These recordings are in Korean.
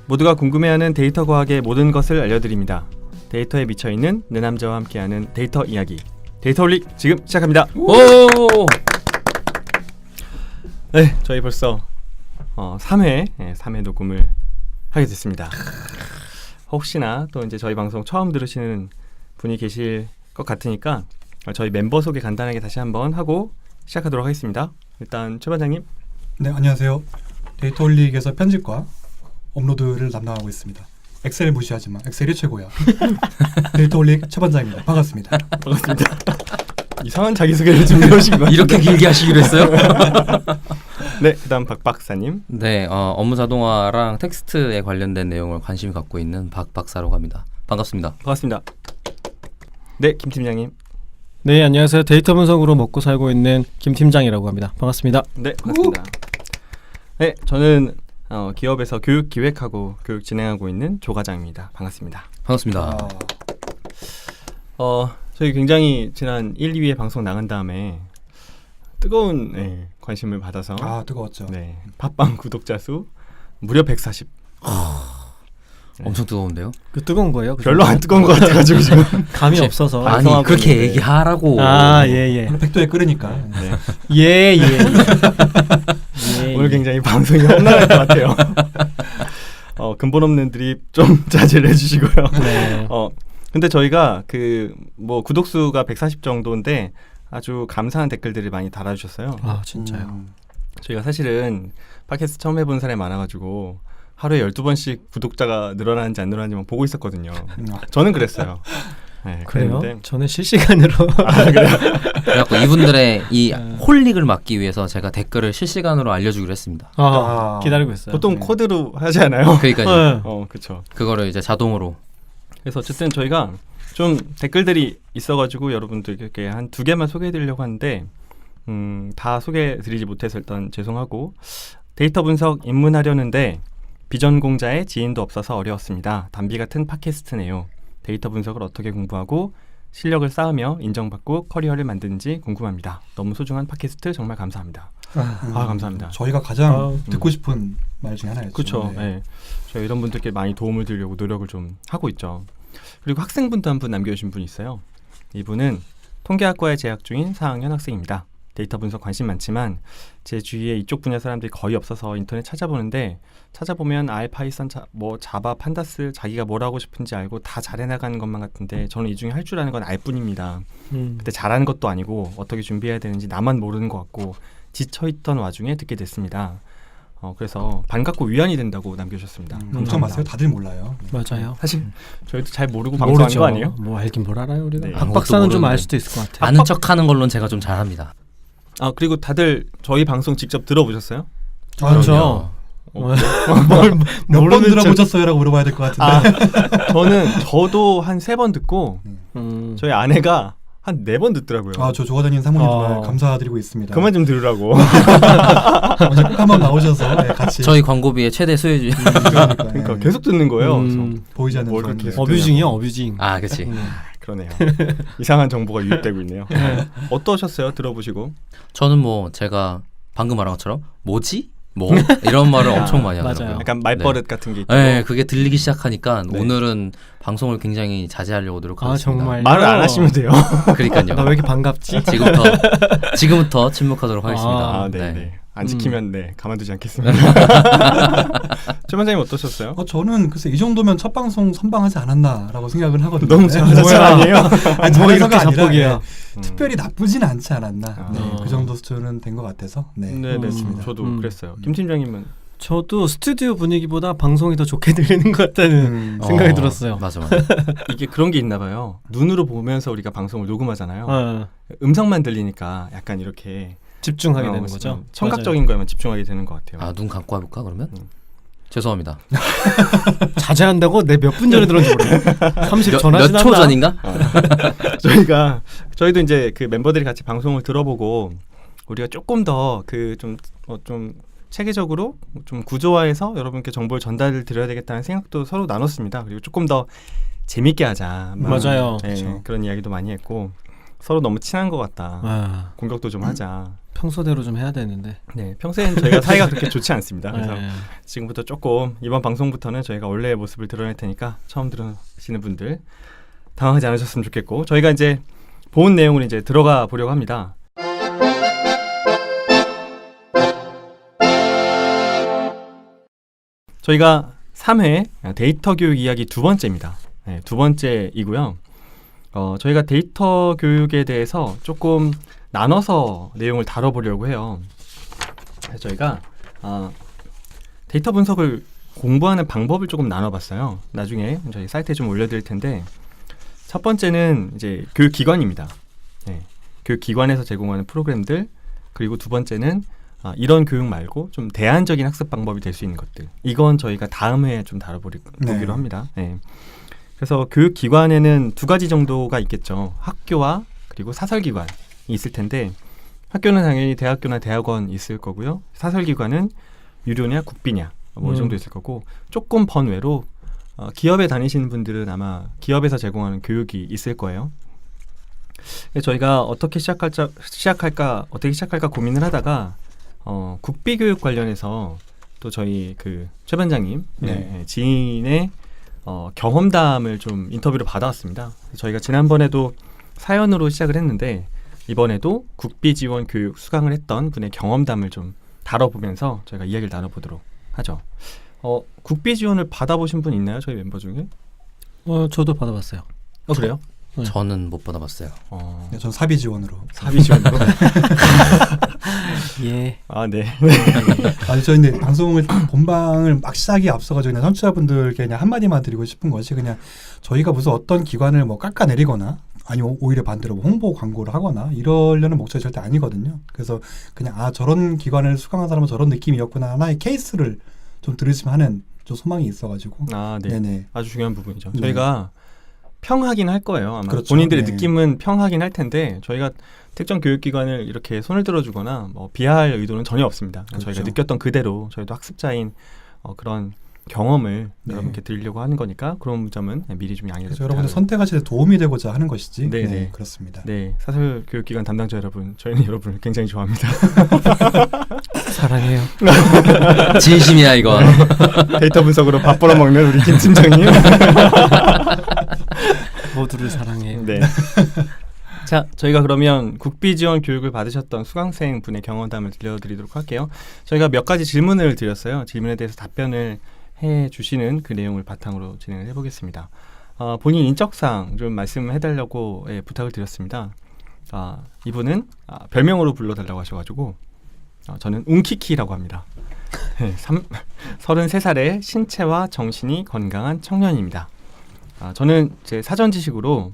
모두가 궁금해하는 데이터 과학의 모든 것을 알려드립니다. 데이터에 미쳐있는 네 남자와 함께하는 데이터 이야기 데이터홀릭 지금 시작합니다. 오! 네, 저희 벌써 3회 녹음을 하게 됐습니다. 혹시나 또 이제 저희 방송 처음 들으시는 분이 계실 것 같으니까 저희 멤버 소개 간단하게 다시 한번 하고 시작하도록 하겠습니다. 일단 최 반장님. 네, 안녕하세요. 데이터홀릭에서 편집과 업로드를 담당하고 있습니다. 엑셀 무시하지만 엑셀이 최고야. 데이터홀릭 최 반장입니다. 반갑습니다. 반갑습니다. 이상한 자기소개를 준비하신 거 이렇게 길게 하시기로 했어요? 네, 그다음 박 박사님. 네, 업무 자동화랑 텍스트에 관련된 내용을 관심이 갖고 있는 박 박사라고 합니다. 반갑습니다. 반갑습니다. 네, 김 팀장님. 네, 안녕하세요. 데이터 분석으로 먹고 살고 있는 김 팀장이라고 합니다. 반갑습니다. 네, 반갑습니다. 네, 저는 기업에서 교육 기획하고 교육 진행하고 있는 조 과장입니다. 반갑습니다. 반갑습니다. 저희 굉장히 지난 1, 2회 방송 나간 다음에 뜨거운 관심을 받아서 뜨거웠죠. 네, 팟빵 구독자 수 무려 140. 네. 엄청 뜨거운데요? 그 뜨거운 거예요? 별로 안 뜨거운 것 같아가지고 지금 감이 없어서. 아니 그렇게 얘기하라고. 예. 100도에 끓으니까. 네. 예. 오늘 굉장히 방송이 험난할 것 같아요. 근본 없는 드립 좀 자제를 해주시고요. 네. 근데 저희가 구독 수가 140 정도인데 아주 감사한 댓글들을 많이 달아주셨어요. 아, 진짜요? 저희가 사실은 팟캐스트 처음 해본 사람이 많아가지고 하루에 12번씩 구독자가 늘어나는지 안 늘어나는지만 보고 있었거든요. 저는 그랬어요. 네, 그래요? 그랬는데 저는 실시간으로. 그래갖고 이분들의 이 홀릭을 막기 위해서 제가 댓글을 실시간으로 알려주기로 했습니다. 기다리고 있어요. 보통 코드로 하지 않아요? 그러니까요. 그렇죠. 그거를 이제 자동으로. 그래서 어쨌든 저희가 좀 댓글들이 있어가지고 여러분들께 한 2개만 소개해드리려고 하는데 다 소개해드리지 못해서 일단 죄송하고, 데이터 분석 입문하려는데 비전공자의 지인도 없어서 어려웠습니다. 담비 같은 팟캐스트네요. 데이터 분석을 어떻게 공부하고 실력을 쌓으며 인정받고 커리어를 만드는지 궁금합니다. 너무 소중한 팟캐스트 정말 감사합니다. 감사합니다. 저희가 가장 듣고 싶은 말 중에 하나였죠. 그렇죠. 네. 저희 이런 분들께 많이 도움을 드리려고 노력을 좀 하고 있죠. 그리고 학생분도 한 분 남겨주신 분이 있어요. 이분은 통계학과에 재학 중인 4학년 학생입니다. 데이터 분석 관심 많지만 제 주위에 이쪽 분야 사람들이 거의 없어서 인터넷 찾아보면 R, 파이썬, 자바, 판다스 자기가 뭘 하고 싶은지 알고 다 잘해나가는 것만 같은데 저는 이 중에 할 줄 아는 건 알 뿐입니다. 근데 잘하는 것도 아니고 어떻게 준비해야 되는지 나만 모르는 것 같고 지쳐있던 와중에 듣게 됐습니다. 그래서 반갑고 위안이 된다고 남겨주셨습니다. 걱정 마세요. 다들 몰라요. 맞아요. 사실 저희도 잘 모르고 방송하는 거 아니에요? 뭐 알긴 뭘 알아요 우리가. 네. 박 박사는 좀 알 수도 있을 것 같아요. 아는 척하는 걸로는 제가 좀 잘합니다. 그리고 다들 저희 방송 직접 들어보셨어요? 그렇죠. 몇 번 들어보셨어요?라고 물어봐야 될 것 같은데. 저도 한 3번 듣고 저희 아내가 한 4번 듣더라고요. 저 조 과장님 사모님 정말 감사드리고 있습니다. 그만 좀 들으라고. 어제 꼭 한번 나오셔서 같이. 저희 광고비의 최대 수혜주. 그러니까 계속 듣는 거예요. 그래서 보이지 않는 뭘 그렇게 계속 어뷰징이요, 어뷰징. 그렇지. 그러네요. 이상한 정보가 유입되고 있네요. 어떠셨어요? 들어보시고? 저는 제가 방금 말한 것처럼 뭐지? 이런 말을 엄청 많이 하더라고요. 맞아요. 약간 말버릇 같은 게 있고. 네, 그게 들리기 시작하니까 네. 오늘은 방송을 굉장히 자제하려고 노력하겠습니다. 정말 말을 안 하시면 돼요. 그러니까요. 나 왜 이렇게 반갑지? 지금부터 침묵하도록 하겠습니다. 네. 안 지키면 가만두지 않겠습니다. 최 반장님 어떠셨어요? 저는 글쎄 이 정도면 첫 방송 선방하지 않았나라고 생각을 하거든요. 너무 잘하지 아니에요? 뭐 이렇게 자뻑이야. 특별히 나쁘진 않지 않았나. 그 정도 수준은 된 것 같아서. 네, 저도 그랬어요. 김 팀장님은? 저도 스튜디오 분위기보다 방송이 더 좋게 들리는 것 같다는 생각이 들었어요. 맞아. 이게 그런 게 있나 봐요. 눈으로 보면서 우리가 방송을 녹음하잖아요. 음성만 들리니까 약간 이렇게 집중하게 되는 거죠. 청각적인 거에만 집중하게 되는 것 같아요. 눈 감고 해볼까 그러면? 죄송합니다. 자제한다고? 내 몇 분 전에 들었는지 모르겠어요. 30 전화지 몇 초 전인가? 저희도 이제 그 멤버들이 같이 방송을 들어보고 우리가 조금 더 좀 체계적으로 좀 구조화해서 여러분께 정보를 전달을 드려야 되겠다는 생각도 서로 나눴습니다. 그리고 조금 더 재밌게 하자. 맞아요. 네, 그렇죠. 그런 이야기도 많이 했고 서로 너무 친한 것 같다. 아, 공격도 좀 하자. 평소대로 좀 해야 되는데. 네, 평소엔 저희가 사이가 그렇게 좋지 않습니다. 그래서 네. 지금부터 조금 이번 방송부터는 저희가 원래의 모습을 드러낼 테니까 처음 들으시는 분들 당황하지 않으셨으면 좋겠고 저희가 이제 본 내용을 이제 들어가 보려고 합니다. 저희가 3회 데이터 교육 이야기 두 번째입니다. 네, 두 번째이고요. 저희가 데이터 교육에 대해서 조금 나눠서 내용을 다뤄보려고 해요. 그래서 저희가 데이터 분석을 공부하는 방법을 조금 나눠봤어요. 나중에 저희 사이트에 좀 올려드릴 텐데 첫 번째는 이제 교육기관입니다. 네, 교육기관에서 제공하는 프로그램들 그리고 두 번째는 이런 교육 말고 좀 대안적인 학습 방법이 될 수 있는 것들. 이건 저희가 다음 회에 좀 다뤄보기로 네. 합니다. 네. 그래서 교육기관에는 두 가지 정도가 있겠죠. 학교와 그리고 사설기관이 있을 텐데 학교는 당연히 대학교나 대학원 있을 거고요. 사설기관은 유료냐 국비냐 뭐 이 정도 있을 거고 조금 번외로 기업에 다니시는 분들은 아마 기업에서 제공하는 교육이 있을 거예요. 저희가 어떻게 시작할까 고민을 하다가 국비 교육 관련해서 또 저희 그 최 반장님 지인의 경험담을 좀 인터뷰를 받아왔습니다. 저희가 지난번에도 사연으로 시작을 했는데 이번에도 국비 지원 교육 수강을 했던 분의 경험담을 좀 다뤄보면서 저희가 이야기를 나눠보도록 하죠. 국비 지원을 받아보신 분 있나요? 저희 멤버 중에? 저도 받아봤어요. 그래요? 네. 저는 못 받아봤어요. 네, 전 사비 지원으로. 사비 지원으로? 예. 아, 네. 아니 저희 근데 방송을 본방을 막 시작이 앞서가지고 그냥 청취자분들께 그냥 한마디만 드리고 싶은 것이 그냥 저희가 무슨 어떤 기관을 뭐 깎아내리거나 아니면 오히려 반대로 뭐 홍보 광고를 하거나 이러려는 목적이 절대 아니거든요. 그래서 그냥 저런 기관을 수강한 사람은 저런 느낌이었구나 하나의 케이스를 좀 들으시면 하는 좀 소망이 있어가지고. 아, 네. 네네. 아주 중요한 부분이죠. 네. 저희가 평하긴 할 거예요. 아마 그렇죠. 본인들의 네. 느낌은 평하긴 할 텐데 저희가 특정 교육기관을 이렇게 손을 들어주거나 뭐 비하할 의도는 전혀 없습니다. 그렇죠. 저희가 느꼈던 그대로 저희도 학습자인 그런 경험을 네. 여러분께 드리려고 하는 거니까 그런 점은 미리 좀 양해를 그래서 여러분들 선택하실 때 도움이 되고자 하는 것이지. 네, 네, 네. 그렇습니다. 네, 사설 교육기관 담당자 여러분, 저희는 여러분을 굉장히 좋아합니다. 사랑해요. 진심이야 이건. 데이터 분석으로 밥 벌어먹는 우리 김 팀장님. 모두를 사랑해요. 네. 자, 저희가 그러면 국비 지원 교육을 받으셨던 수강생 분의 경험담을 들려드리도록 할게요. 저희가 몇 가지 질문을 드렸어요. 질문에 대해서 답변을 해주시는 그 내용을 바탕으로 진행을 해보겠습니다. 본인 인적사항 좀 말씀해달라고 부탁을 드렸습니다. 이분은 별명으로 불러달라고 하셔가지고 저는 웅키키라고 합니다. 33살의 신체와 정신이 건강한 청년입니다. 저는 제 사전 지식으로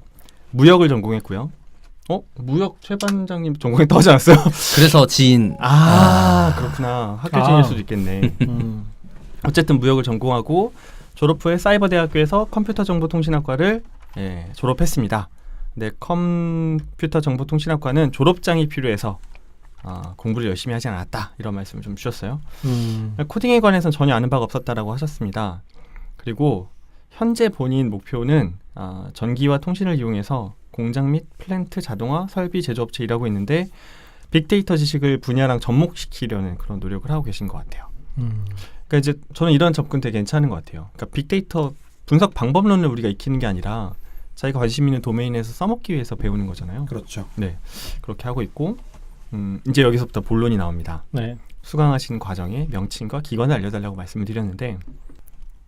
무역을 전공했고요. 무역 최 반장님 전공했다고 하지 않았어요? 그래서 지인. 그렇구나. 학교진일 수도 있겠네. 어쨌든 무역을 전공하고 졸업 후에 사이버대학교에서 컴퓨터정보통신학과를 졸업했습니다. 근데 컴퓨터정보통신학과는 졸업장이 필요해서 공부를 열심히 하지 않았다. 이런 말씀을 좀 주셨어요. 코딩에 관해서는 전혀 아는 바가 없었다라고 하셨습니다. 그리고 현재 본인 목표는 전기와 통신을 이용해서 공장 및 플랜트 자동화 설비 제조업체 일하고 있는데 빅데이터 지식을 분야랑 접목시키려는 그런 노력을 하고 계신 것 같아요. 그러니까 이제 저는 이런 접근 되게 괜찮은 것 같아요. 그러니까 빅데이터 분석 방법론을 우리가 익히는 게 아니라 자기가 관심 있는 도메인에서 써먹기 위해서 배우는 거잖아요. 그렇죠. 네, 그렇게 하고 있고 이제 여기서부터 본론이 나옵니다. 네. 수강하신 과정의 명칭과 기관을 알려달라고 말씀을 드렸는데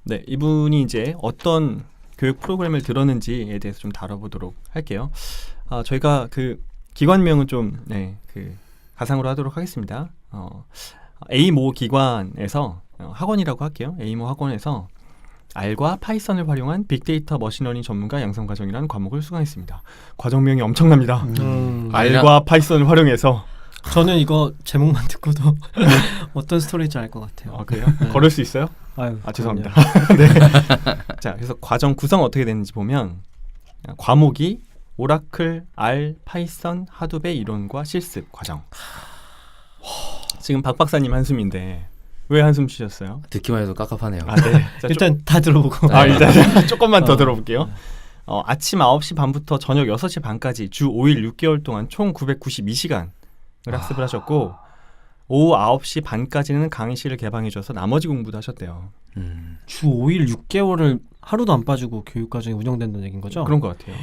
네, 이분이 이제 어떤 교육 프로그램을 들었는지에 대해서 좀 다뤄보도록 할게요. 저희가 그 기관명은 좀 그 가상으로 하도록 하겠습니다. A모 기관에서 학원이라고 할게요. A모 학원에서 R과 파이썬을 활용한 빅데이터 머신러닝 전문가 양성 과정이라는 과목을 수강했습니다. 과정명이 엄청납니다. R과 파이썬을 활용해서 저는 이거 제목만 듣고도 어떤 스토리인지 알 것 같아요. 그래요? 걸을 수 있어요? 아유, 죄송합니다. 네. 자, 그래서 과정 구성 어떻게 되는지 보면 과목이 오라클, R, 파이썬, 하두베 이론과 실습 과정. 지금 박 박사님 한숨인데 왜 한숨 쉬셨어요? 듣기만 해도 깝깝하네요. 아, 네. 자, 일단 다 들어보고. 일단 조금만 더 들어볼게요. 아침 9시 반부터 저녁 6시 반까지 주 5일 6개월 동안 총 992시간을 학습을 하셨고 오후 9시 반까지는 강의실을 개방해줘서 나머지 공부도 하셨대요. 주 5일 6개월을 하루도 안 빠지고 교육과정이 운영된다는 얘기인 거죠? 그런 것 같아요.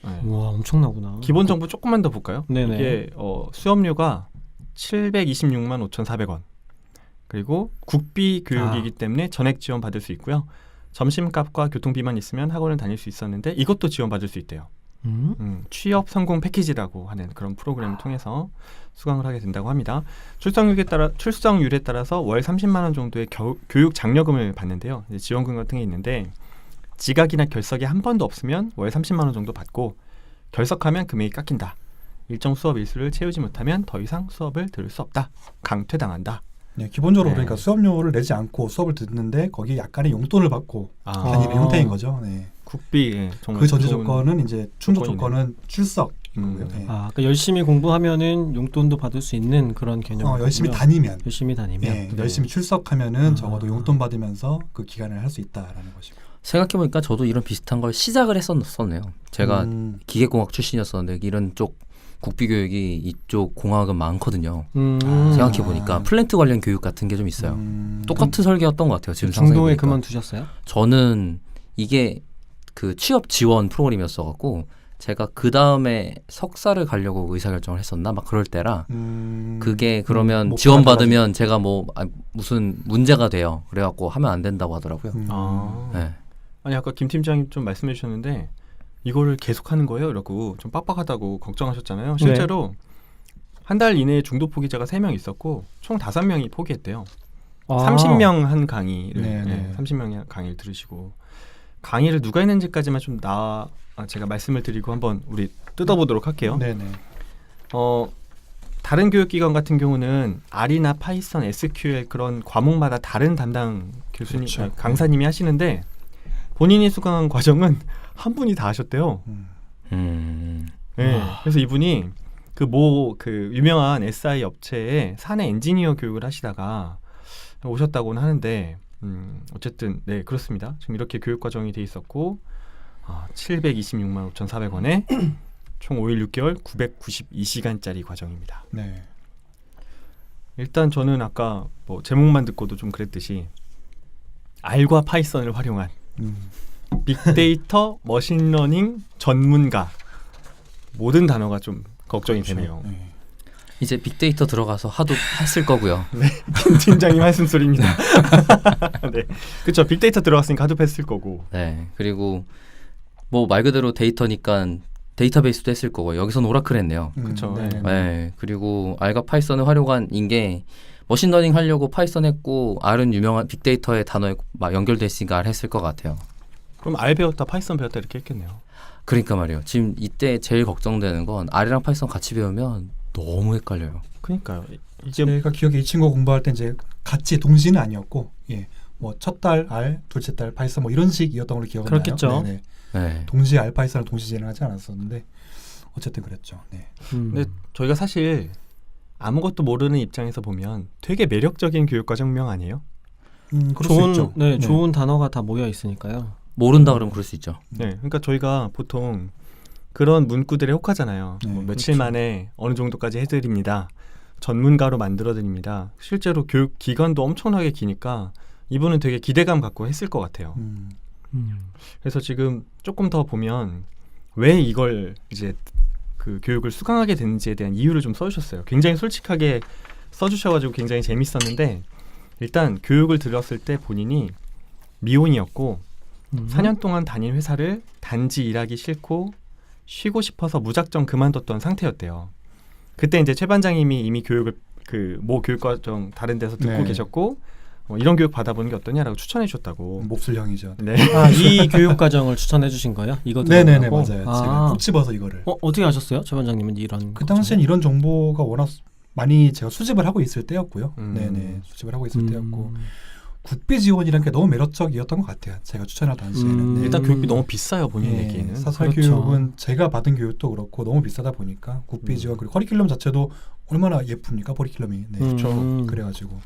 네. 와 엄청나구나. 기본 정보 조금만 더 볼까요? 네네. 이게 수업료가 726만 5,400원. 그리고 국비 교육이기 때문에 전액 지원 받을 수 있고요. 점심값과 교통비만 있으면 학원을 다닐 수 있었는데 이것도 지원받을 수 있대요. 취업 성공 패키지라고 하는 그런 프로그램을 통해서 수강을 하게 된다고 합니다. 출석률에 따라서 월 30만 원 정도의 교육 장려금을 받는데요. 이제 지원금 같은 게 있는데 지각이나 결석이 한 번도 없으면 월 30만 원 정도 받고 결석하면 금액이 깎인다. 일정 수업 일수를 채우지 못하면 더 이상 수업을 들을 수 없다. 강퇴당한다. 네, 기본적으로 네. 그러니까 수업료를 내지 않고 수업을 듣는데 거기에 약간의 용돈을 받고 아. 다니는 형태인 거죠. 네. 국비 정말 그 전제 좋은 조건은 이제 충족 조건이네요. 조건은 출석. 음. 네. 그러니까 열심히 공부하면은 용돈도 받을 수 있는 그런 개념. 열심히 다니면, 열심히 다니면. 네, 네. 열심히 출석하면은 적어도 용돈 받으면서 그 기간을 할 수 있다라는 것이고. 생각해보니까 저도 이런 비슷한 걸 시작을 했었네요. 제가 기계공학 출신이었었는데 이런 쪽 국비교육이 이쪽 공학은 많거든요. 생각해보니까 플랜트 관련 교육 같은 게 좀 있어요. 똑같은 설계였던 것 같아요. 지금 중도에 상상해보니까. 그만두셨어요? 저는 이게 그 취업 지원 프로그램이었어갖고 제가 그 다음에 석사를 가려고 의사결정을 했었나 막 그럴 때라 그게 그러면 목표가 지원받으면 제가 무슨 문제가 돼요. 그래갖고 하면 안 된다고 하더라고요. 네. 아니 아까 김 팀장님 좀 말씀해 주셨는데 이거를 계속하는 거예요? 이러고 좀 빡빡하다고 걱정하셨잖아요. 실제로 한 달 이내에 중도 포기자가 3명 있었고 총 5명이 포기했대요. 30명 한 강의를 네네. 30명의 강의를 들으시고 강의를 누가 했는지까지만 좀 제가 말씀을 드리고 한번 우리 뜯어보도록 할게요. 네네. 다른 교육기관 같은 경우는 R이나 파이썬, SQL 그런 과목마다 다른 담당 교수님, 그렇죠. 강사님이 하시는데 본인이 수강한 과정은 한 분이 다 하셨대요. 네, 그래서 이분이 그 유명한 SI 업체에 사내 엔지니어 교육을 하시다가 오셨다고는 하는데 어쨌든 네 그렇습니다. 지금 이렇게 교육 과정이 돼 있었고 726만 5,400원에 총 5일 6개월 992시간짜리 과정입니다. 네. 일단 저는 아까 제목만 듣고도 좀 그랬듯이 R과 파이썬을 활용한 빅데이터 머신러닝 전문가 모든 단어가 좀 걱정이 되네요. 네. 이제 빅데이터 들어가서 하도 했을 거고요. 네, 김 팀장님 한숨소리입니다. 네, 그렇죠. 빅데이터 들어갔으니까 하도 했을 거고. 네. 그리고 말 그대로 데이터니까 데이터베이스도 했을 거고 여기서는 오라클 했네요. 그쵸. 네네. 네. 그리고 R과 파이썬을 활용한 게 머신러닝 하려고 파이썬 했고 R은 유명한 빅데이터의 단어에 막 연결됐으니까 R 했을 것 같아요. 그럼 R 배웠다 파이썬 배웠다 이렇게 했겠네요. 그러니까 말이에요. 지금 이때 제일 걱정되는 건 R이랑 파이썬 같이 배우면 너무 헷갈려요. 그러니까요. 이게 제가 기억에 이 친구 공부할 때 이제 같이 동시는 아니었고, 첫 달 R, 둘째 달 파이썬 이런 식이었던 걸로 기억을 그렇겠죠. 나요. 네네. 네. 동시에 R 파이썬을 동시 진행하지 않았었는데 어쨌든 그랬죠. 네. 근데 저희가 사실 아무것도 모르는 입장에서 보면 되게 매력적인 교육과정명 아니에요? 그럴 수 있죠. 네. 좋은 단어가 다 모여 있으니까요. 모른다 그러면 그럴 수 있죠. 네, 그러니까 저희가 보통 그런 문구들에 혹하잖아요. 네, 며칠 그렇죠. 만에 어느 정도까지 해드립니다. 전문가로 만들어드립니다. 실제로 교육 기간도 엄청나게 기니까 이분은 되게 기대감 갖고 했을 것 같아요. 그래서 지금 조금 더 보면 왜 이걸 이제 그 교육을 수강하게 됐는지에 대한 이유를 좀 써주셨어요. 굉장히 솔직하게 써주셔가지고 굉장히 재밌었는데 일단 교육을 들었을 때 본인이 미혼이었고 4년 동안 다닌 회사를 단지 일하기 싫고 쉬고 싶어서 무작정 그만뒀던 상태였대요. 그때 이제 최 반장님이 이미 교육을 모 교육과정 다른 데서 듣고 네. 계셨고 이런 교육 받아보는 게 어떠냐라고 추천해 주셨다고. 몹쓸형이죠. 네. 이 교육 과정을 추천해 주신 거예요? 이거 네네네 들어보고? 맞아요. 제가 꼭 집어서 이거를. 어떻게 아셨어요? 최 반장님은 이런 그 당시엔 이런 정보가 워낙 많이 제가 수집을 하고 있을 때였고요. 음. 네네 수집을 하고 있을 때였고 국비 지원이라는 게 너무 매력적이었던 것 같아요. 제가 추천할 당시에는. 네. 일단 교육비 너무 비싸요 본인 네, 얘기에는. 사설 그렇죠. 교육은 제가 받은 교육도 그렇고 너무 비싸다 보니까 국비 지원 그리고 커리큘럼 자체도 얼마나 예쁩니까 커리큘럼이. 네. 그렇죠. 그래가지고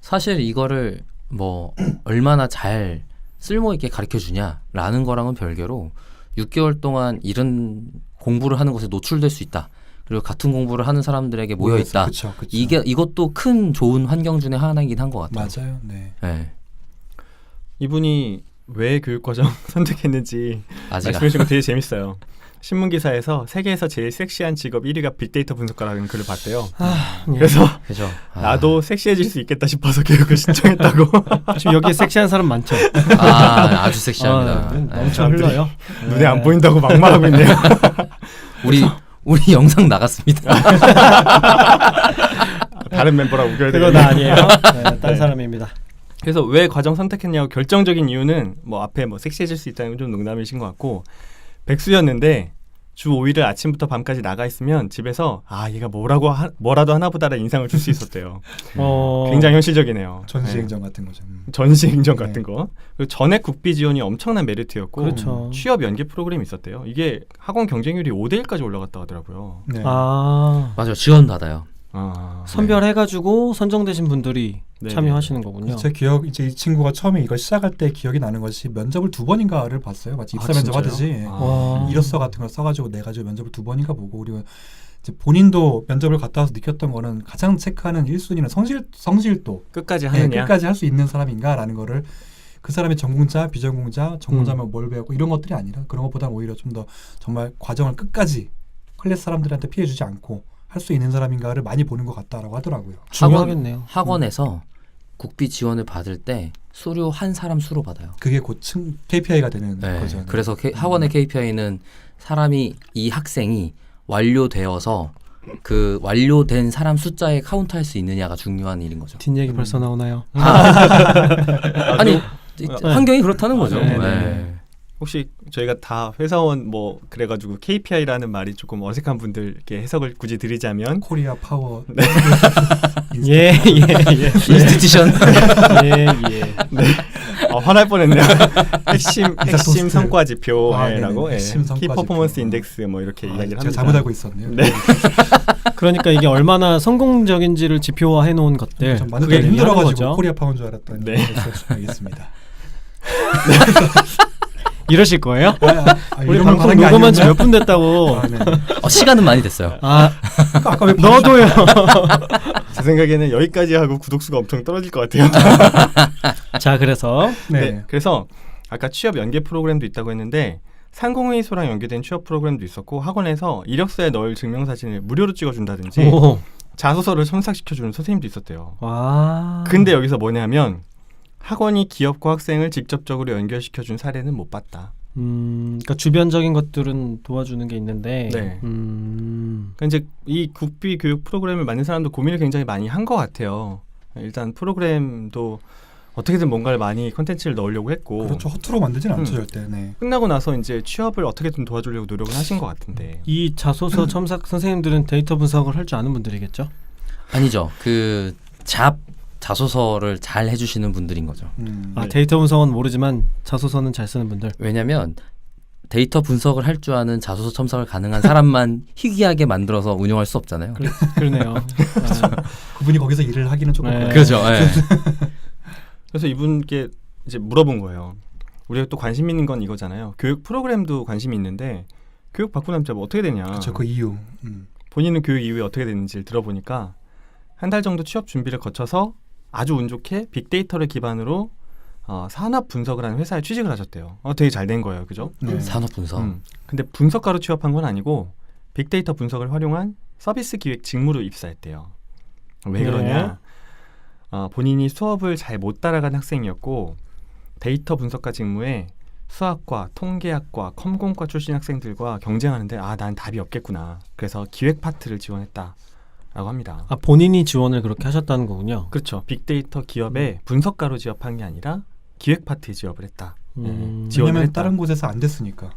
사실 이거를 뭐 얼마나 잘 쓸모 있게 가르쳐 주냐라는 거랑은 별개로 6개월 동안 이런 공부를 하는 것에 노출될 수 있다. 그리고 같은 공부를 하는 사람들에게 모여 있다. 그쵸. 이것도 큰 좋은 환경 중에 하나이긴 한 것 같아요. 맞아요. 네. 네. 이분이 왜 교육과정 선택했는지 아직 말씀해 주신 거 되게 재밌어요. 신문 기사에서 세계에서 제일 섹시한 직업 1위가 빅데이터 분석가라는 글을 봤대요. 그래서 그죠. 나도 섹시해질 수 있겠다 싶어서 교육을 신청했다고. 지금 여기에 섹시한 사람 많죠. 아주 섹시합니다. 엄청 흘러요. 눈에 안 보인다고 막말하고 있네요. 우리 영상 나갔습니다. 다른 멤버랑 우겨야 그거 되겠네요. 나 아니에요. 네, 딴 사람입니다. 그래서 왜 과정 선택했냐고 결정적인 이유는 뭐 앞에 뭐 섹시해질 수 있다는 건 좀 농담이신 것 같고 백수였는데 주 5일을 아침부터 밤까지 나가 있으면 집에서 얘가 뭐라도 하나 보다라 인상을 줄 수 있었대요. 굉장히 현실적이네요. 전시행정 같은 거죠. 전시행정 네. 같은 거. 그리고 전액 국비 지원이 엄청난 메리트였고 그렇죠. 취업 연계 프로그램이 있었대요. 이게 학원 경쟁률이 5대1까지 올라갔다 하더라고요. 네. 맞아요. 지원 받아요. 선별해가지고 선정되신 분들이 네. 참여하시는 거군요. 제 기억 이제 이 친구가 처음에 이걸 시작할 때 기억이 나는 것이 면접을 2번인가를 봤어요. 마치 입사 면접 진짜요? 하듯이 와. 이력서 같은 걸 써가지고 내가지고 면접을 2번인가 보고 그리고 이제 본인도 면접을 갔다 와서 느꼈던 거는 가장 체크하는 1순위는 성실도 끝까지 네, 하느냐. 끝까지 할 수 있는 사람인가라는 거를 그 사람의 전공자, 비전공자, 전공자면 뭘 배웠고 이런 것들이 아니라 그런 것보다는 오히려 좀 더 정말 과정을 끝까지 클래스 사람들한테 피해주지 않고 할 수 있는 사람인가를 많이 보는 것 같다라고 하더라고요. 중요하겠네요. 학원에서 국비 지원을 받을 때 수료 한 사람 수로 받아요. 그게 곧 KPI가 되는 네. 거죠. 그래서 학원의 KPI는 이 학생이 완료되어서 그 완료된 사람 숫자에 카운트할 수 있느냐가 중요한 일인 거죠. 뒷얘기 벌써 나오나요? 아니 환경이 그렇다는 거죠. 네, 네. 혹시 저희가 다 회사원 뭐 그래가지고 KPI라는 말이 조금 어색한 분들께 해석을 굳이 드리자면 코리아 파워. 예. 인스티튜션. 예. 화날 뻔했네요. 핵심 성과 지표라고 네네. 핵심 성과 키 퍼포먼스 지표. 인덱스 뭐 이렇게 이야기를 제가 합니다. 잘못 알고 있었네요. 네. 그러니까 이게 얼마나 성공적인지를 지표화해 놓은 것들. 좀 많은 그게 분들이 의미하는 힘들어가지고 거죠. 코리아 파워인 줄 알았더니 네. 알겠습니다. 이러실 거예요? 우리 이런 방송 말한 게 녹음한 지 아니었나요? 몇 분 됐다고. 네. 시간은 많이 됐어요. 아까 왜 너도요. 제 생각에는 여기까지 하고 구독수가 엄청 떨어질 것 같아요. 자, 그래서 네. 그래서 아까 취업 연계 프로그램도 있다고 했는데 상공회의소랑 연계된 취업 프로그램도 있었고 학원에서 이력서에 넣을 증명사진을 무료로 찍어준다든지 오. 자소서를 첨삭시켜주는 선생님도 있었대요. 와. 근데 여기서 뭐냐면 학원이 기업과 학생을 직접적으로 연결시켜준 사례는 못 봤다. 그러니까 주변적인 것들은 도와주는 게 있는데. 네. 그러니까 이제 이 국비 교육 프로그램을 만든 사람도 고민을 굉장히 많이 한 것 같아요. 일단 프로그램도 어떻게든 뭔가를 많이 컨텐츠를 넣으려고 했고 그렇죠. 허투루 만들진 않죠 절대. 네. 끝나고 나서 이제 취업을 어떻게든 도와주려고 노력을 하신 것 같은데 이 자소서 첨삭 선생님들은 데이터 분석을 할 줄 아는 분들이겠죠? 아니죠. 그 자소서를 잘 해주시는 분들인 거죠. 아, 데이터 분석은 모르지만 자소서는 잘 쓰는 분들. 왜냐하면 데이터 분석을 할 줄 아는 자소서 첨삭을 가능한 사람만 희귀하게 만들어서 운영할 수 없잖아요. 그러네요. 그분이 거기서 일을 하기는 조금 네. 그래요. 그렇죠. 네. 그래서 이분께 이제 물어본 거예요. 우리가 또 관심 있는 건 이거잖아요. 교육 프로그램도 관심이 있는데 교육 받고 나면 뭐 어떻게 되냐. 그렇죠. 그 이유. 본인은 교육 이후에 어떻게 됐는지를 들어보니까 한 달 정도 취업 준비를 거쳐서 아주 운 좋게 빅데이터를 기반으로 산업 분석을 하는 회사에 취직을 하셨대요. 되게 잘 된 거예요. 그죠? 네. 산업 분석. 근데 분석가로 취업한 건 아니고 빅데이터 분석을 활용한 서비스 기획 직무로 입사했대요. 왜 그러냐? 본인이 수업을 잘 못 따라간 학생이었고 데이터 분석가 직무에 수학과, 통계학과, 컴공과 출신 학생들과 경쟁하는데 난 답이 없겠구나. 그래서 기획 파트를 지원했다라고 합니다. 아, 본인이 지원을 그렇게 하셨다는 거군요. 그렇죠. 빅데이터 기업에 분석가로 지원한 게 아니라 기획 파트에 지원을 했다. 지원을 왜냐면 했다. 다른 곳에서 안 됐으니까.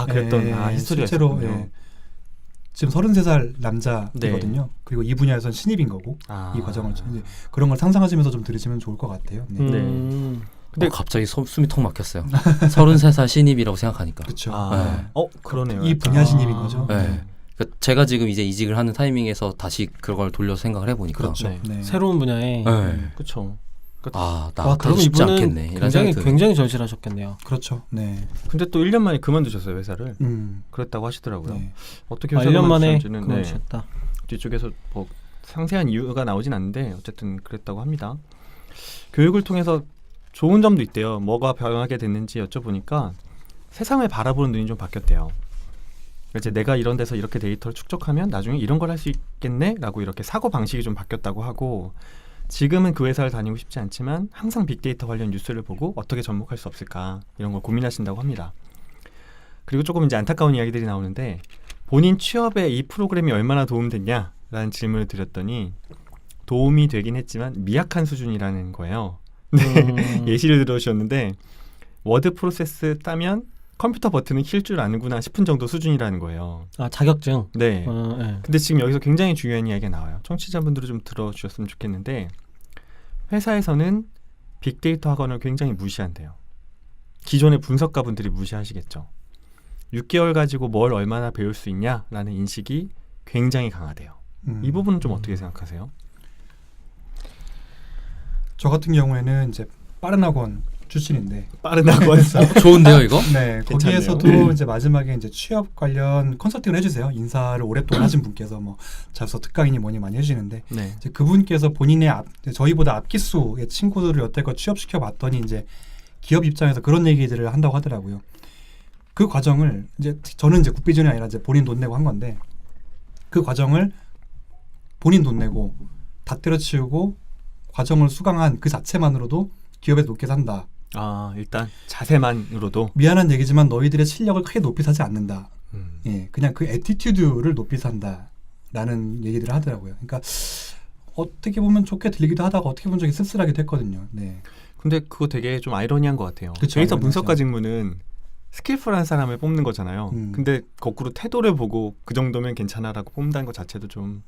그랬던 히스토리가 실제로 있었군요. 지금 33살 남자이거든요. 네. 그리고 이 분야에선 신입인 거고 이 과정을 이제 그런 걸 상상하시면서 좀 들으시면 좋을 것 같아요. 네. 근데 갑자기 숨이 턱 막혔어요. 33살 신입이라고 생각하니까. 그렇죠. 그러네요. 이 분야 신입인 거죠. 네. 그러니까 제가 지금 이제 이직을 하는 타이밍에서 다시 그걸 돌려서 생각을 해보니까 그렇죠. 네. 네. 새로운 분야에 네. 그렇죠. 아, 나 와, 그래도 그럼 쉽지 이분은 않겠네. 이런 굉장히 생각이 드네요. 굉장히 절실하셨겠네요. 그렇죠. 네. 근데 또 1년 만에 그만두셨어요 회사를. 음. 그랬다고 하시더라고요. 네. 어떻게 아, 회사 1년 만에 그만두셨는지는 그만두셨다. 뒤쪽에서 뭐 상세한 이유가 나오진 않는데 어쨌든 그랬다고 합니다. 교육을 통해서 좋은 점도 있대요. 뭐가 변하게 됐는지 여쭤보니까 세상을 바라보는 눈이 좀 바뀌었대요. 이제 내가 이런 데서 이렇게 데이터를 축적하면 나중에 이런 걸 할 수 있겠네라고 이렇게 사고 방식이 좀 바뀌었다고 하고 지금은 그 회사를 다니고 싶지 않지만 항상 빅데이터 관련 뉴스를 보고 어떻게 접목할 수 없을까 이런 걸 고민하신다고 합니다. 그리고 조금 이제 안타까운 이야기들이 나오는데 본인 취업에 이 프로그램이 얼마나 도움됐냐라는 질문을 드렸더니 도움이 되긴 했지만 미약한 수준이라는 거예요. 예시를 들어주셨는데 워드 프로세스 따면 컴퓨터 버튼을 킬 줄 아는구나 싶은 정도 수준이라는 거예요. 아, 자격증. 네. 네. 근데 지금 여기서 굉장히 중요한 이야기가 나와요. 청취자분들은 좀 들어주셨으면 좋겠는데 회사에서는 빅데이터 학원을 굉장히 무시한대요. 기존의 분석가분들이 무시하시겠죠. 6개월 가지고 뭘 얼마나 배울 수 있냐라는 인식이 굉장히 강하대요. 이 부분은 좀 어떻게 생각하세요? 저 같은 경우에는 이제 빠른 학원 출신인데 빠른 학원. 좋은데요, 이거? 네, 괜찮네요. 거기에서도 이제 마지막에 이제 취업 관련 컨설팅을 해주세요. 인사를 오랫동안 하신 분께서 뭐 자소 특강이니 뭐니 많이 해주시는데 네. 이제 그분께서 본인의 저희보다 앞기수의 친구들을 여태껏 취업시켜 봤더니 이제 기업 입장에서 그런 얘기들을 한다고 하더라고요. 그 과정을 이제 저는 이제 국비전이 아니라 이제 본인 돈 내고 한 건데 그 과정을 본인 돈 내고 다 때려치우고 과정을 수강한 그 자체만으로도 기업에서 높게 산다. 아 일단 자세만으로도 미안한 얘기지만 너희들의 실력을 크게 높이 사지 않는다. 음. 예, 그냥 그 애티튜드를 높이 산다라는 얘기들을 하더라고요. 그러니까 어떻게 보면 좋게 들리기도 하다가 어떻게 보면 좀 씁쓸하기도 했거든요. 네, 근데 그거 되게 좀 아이러니한 것 같아요. 그쵸, 데이터 아이러니하죠. 분석가 직무는 스킬풀한 사람을 뽑는 거잖아요. 근데 거꾸로 태도를 보고 그 정도면 괜찮아라고 뽑는다는 것 자체도 좀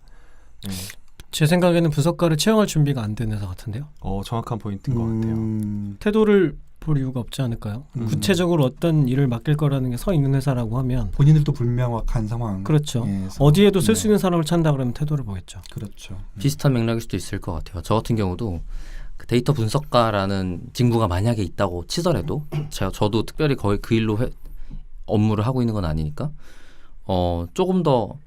제 생각에는 분석가를 채용할 준비가 안 된 회사 같은데요. 정확한 포인트인 것 같아요. 태도를 볼 이유가 없지 않을까요? 구체적으로 어떤 일을 맡길 거라는 게 서 있는 회사라고 하면 본인들도 불명확한 상황. 그렇죠. 예, 어디에도 쓸 수 네. 있는 사람을 찾는다 그러면 태도를 보겠죠. 그렇죠. 비슷한 맥락일 수도 있을 것 같아요. 저 같은 경우도 그 데이터 분석가라는 직무가 만약에 있다고 치더라도 저도 특별히 거의 그 일로 업무를 하고 있는 건 아니니까 조금 더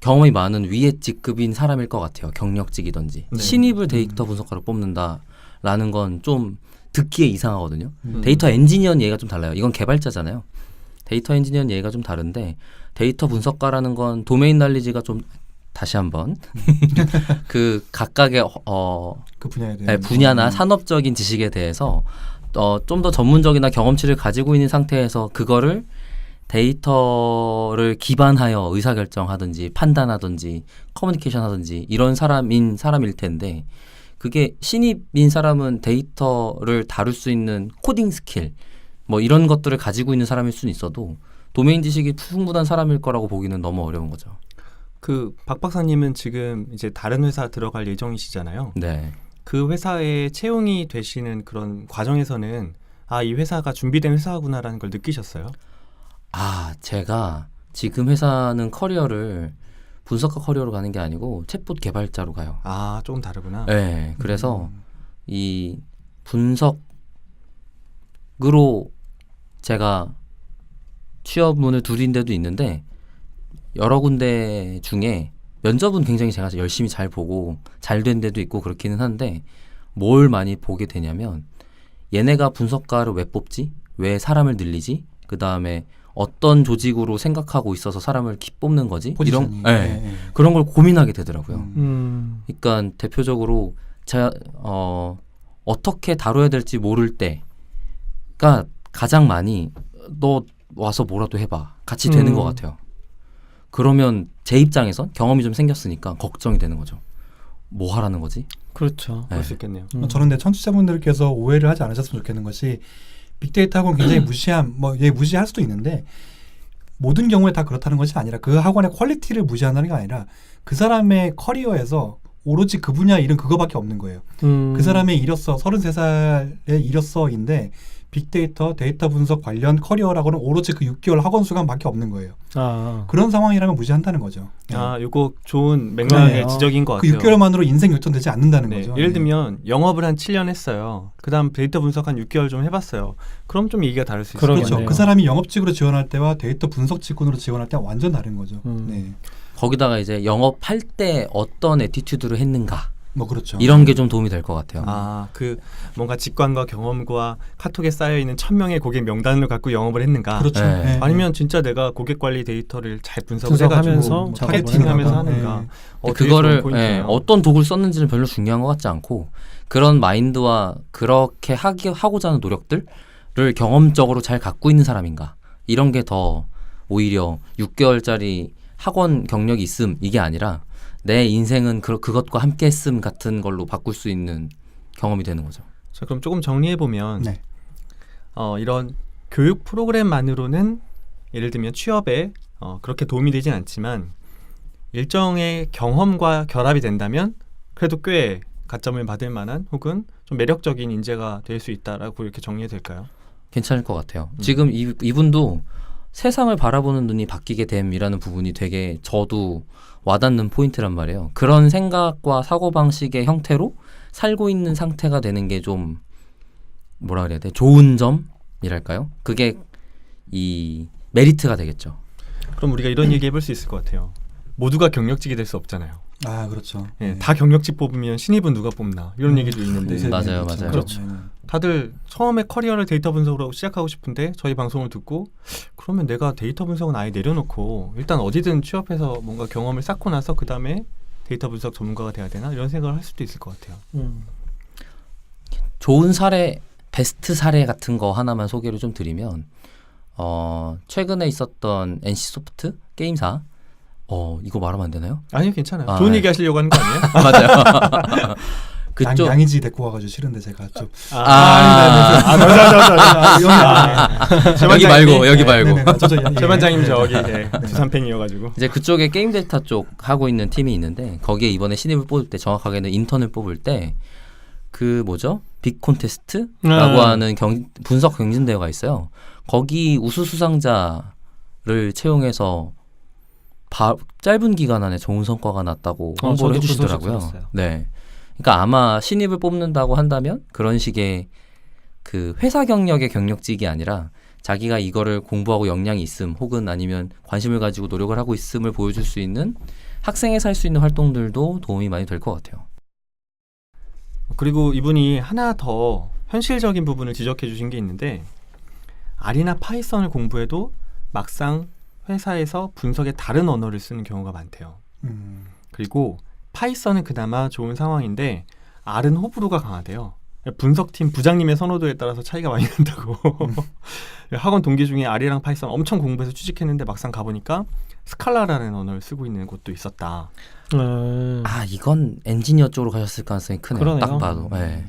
경험이 많은 위에 직급인 사람일 것 같아요. 경력직이든지 네. 신입을 데이터 분석가로 뽑는다라는 건 좀 듣기에 이상하거든요. 음. 데이터 엔지니어는 얘기가 좀 달라요. 이건 개발자잖아요. 데이터 엔지니어는 얘기가 좀 다른데 데이터 분석가라는 건 도메인 날리지가 좀 다시 한번 그 각각의 그 분야에 대한 네, 분야나 산업적인 지식에 대해서 좀 더 전문적이나 경험치를 가지고 있는 상태에서 그거를 데이터를 기반하여 의사결정하든지 판단하든지 커뮤니케이션 하든지 이런 사람일 텐데 그게 신입인 사람은 데이터를 다룰 수 있는 코딩 스킬 뭐 이런 것들을 가지고 있는 사람일 수는 있어도 도메인 지식이 충분한 사람일 거라고 보기는 너무 어려운 거죠. 그 박 박사님은 지금 이제 다른 회사 들어갈 예정이시잖아요. 네. 그 회사에 채용이 되시는 그런 과정에서는 이 회사가 준비된 회사구나라는 걸 느끼셨어요? 제가 지금 회사는 커리어를 분석가 커리어로 가는 게 아니고 챗봇 개발자로 가요. 조금 다르구나. 네. 그래서 이 분석으로 제가 취업문을 두린 데도 있는데 여러 군데 중에 면접은 굉장히 제가 열심히 잘 보고 잘 된 데도 있고 그렇기는 한데 뭘 많이 보게 되냐면 얘네가 분석가를 왜 뽑지? 왜 사람을 늘리지? 그 다음에 어떤 조직으로 생각하고 있어서 사람을 뽑는 거지? 포지션이. 네. 그런 걸 고민하게 되더라고요. 그러니까 대표적으로 제가 어떻게 다뤄야 될지 모를 때가 가장 많이 너 와서 뭐라도 해봐. 같이 되는 것 같아요. 그러면 제 입장에선 경험이 좀 생겼으니까 걱정이 되는 거죠. 뭐 하라는 거지? 그렇죠. 그럴 수 있겠네요. 저는 내 청취자분들께서 오해를 하지 않으셨으면 좋겠는 것이 빅데이터 학원 굉장히 무시할 수도 있는데 모든 경우에 다 그렇다는 것이 아니라 그 학원의 퀄리티를 무시한다는 게 아니라 그 사람의 커리어에서 오로지 그 분야 일은 그거밖에 없는 거예요. 그 사람의 이력서 33살의 이력서인데 빅데이터, 데이터 분석 관련 커리어라고는 오로지 그 6개월 학원 수강밖에 없는 거예요. 아, 그런 상황이라면 무시한다는 거죠. 네. 요거 좋은 맥락의 그러네요. 지적인 것 그 같아요. 6개월만으로 인생 역전되지 않는다는 네, 거죠. 예를 네. 들면 영업을 한 7년 했어요. 그다음 데이터 분석 한 6개월 좀 해봤어요. 그럼 좀 얘기가 다를 수 있어요. 그러겠네요. 그렇죠. 그 사람이 영업직으로 지원할 때와 데이터 분석 직군으로 지원할 때와 완전 다른 거죠. 네. 거기다가 이제 영업할 때 어떤 애티튜드를 했는가 뭐 그렇죠. 이런 게 좀 도움이 될 것 같아요. 그 뭔가 직관과 경험과 카톡에 쌓여 있는 1000명의 고객 명단을 갖고 영업을 했는가? 그렇죠. 네. 네. 아니면 진짜 내가 고객 관리 데이터를 잘 분석을 분석하면서 해가지고 작업을 타겟팅하면서 하는가? 하는가? 근데 되게 그거를 좋은 포인트예요. 어떤 도구를 썼는지는 별로 중요한 것 같지 않고 그런 마인드와 그렇게 하고자 하는 노력들을 경험적으로 잘 갖고 있는 사람인가 이런 게 더 오히려 6개월짜리 학원 경력이 있음 이게 아니라 내 인생은 그것과 함께 했음 같은 걸로 바꿀 수 있는 경험이 되는 거죠. 자, 그럼 조금 정리해 보면 네. 이런 교육 프로그램만으로는 예를 들면 취업에 그렇게 도움이 되진 않지만 일정의 경험과 결합이 된다면 그래도 꽤 가점을 받을 만한 혹은 좀 매력적인 인재가 될 수 있다라고 이렇게 정리해도 될까요? 괜찮을 것 같아요. 지금 이분도 세상을 바라보는 눈이 바뀌게 됨이라는 부분이 되게 저도 와닿는 포인트란 말이에요. 그런 생각과 사고방식의 형태로 살고 있는 상태가 되는 게 좀 뭐라 그래야 돼? 좋은 점이랄까요? 그게 이 메리트가 되겠죠. 그럼 우리가 이런 얘기 해볼 수 있을 것 같아요. 모두가 경력직이 될 수 없잖아요. 아 그렇죠. 예, 다 경력직 뽑으면 신입은 누가 뽑나 이런 얘기도 있는데 요새 맞아요, 그렇죠. 맞아요. 그렇죠. 다들 처음에 커리어를 데이터 분석으로 시작하고 싶은데 저희 방송을 듣고 그러면 내가 데이터 분석은 아예 내려놓고 일단 어디든 취업해서 뭔가 경험을 쌓고 나서 그 다음에 데이터 분석 전문가가 돼야 되나 이런 생각을 할 수도 있을 것 같아요. 좋은 사례, 베스트 사례 같은 거 하나만 소개를 좀 드리면 최근에 있었던 NC소프트 게임사 이거 말하면 안 되나요? 아니요, 괜찮아요. 아, 좋은 네. 얘기 하시려고 하는 거 아니에요? 맞아요. 그쪽 양이지 데리고 와가지고 싫은데 제가 좀 여기 말고 여기 말고 최 반장님 저기 두산팬이어가지고 이제 그쪽에 게임 데이터 쪽 하고 있는 팀이 있는데 거기에 이번에 신입을 뽑을 때 정확하게는 인턴을 뽑을 때 그 뭐죠? 빅 콘테스트라고 하는 분석 경진 대회가 있어요. 거기 우수 수상자를 채용해서 짧은 기간 안에 좋은 성과가 났다고 홍보를 저도 그 해주시더라고요. 소식 들었어요. 네, 그러니까 아마 신입을 뽑는다고 한다면 그런 식의 그 회사 경력의 경력직이 아니라 자기가 이거를 공부하고 역량이 있음 혹은 아니면 관심을 가지고 노력을 하고 있음을 보여줄 수 있는 학생에서 할 수 있는 활동들도 도움이 많이 될 것 같아요. 그리고 이분이 하나 더 현실적인 부분을 지적해 주신 게 있는데 R이나 파이썬을 공부해도 막상 회사에서 분석에 다른 언어를 쓰는 경우가 많대요. 그리고 파이썬은 그나마 좋은 상황인데 R은 호불호가 강하대요. 분석팀 부장님의 선호도에 따라서 차이가 많이 난다고. 학원 동기 중에 R이랑 파이썬 엄청 공부해서 취직했는데 막상 가보니까 스칼라라는 언어를 쓰고 있는 곳도 있었다. 이건 엔지니어 쪽으로 가셨을 가능성이 크네요. 그러네요. 딱 봐도. 네.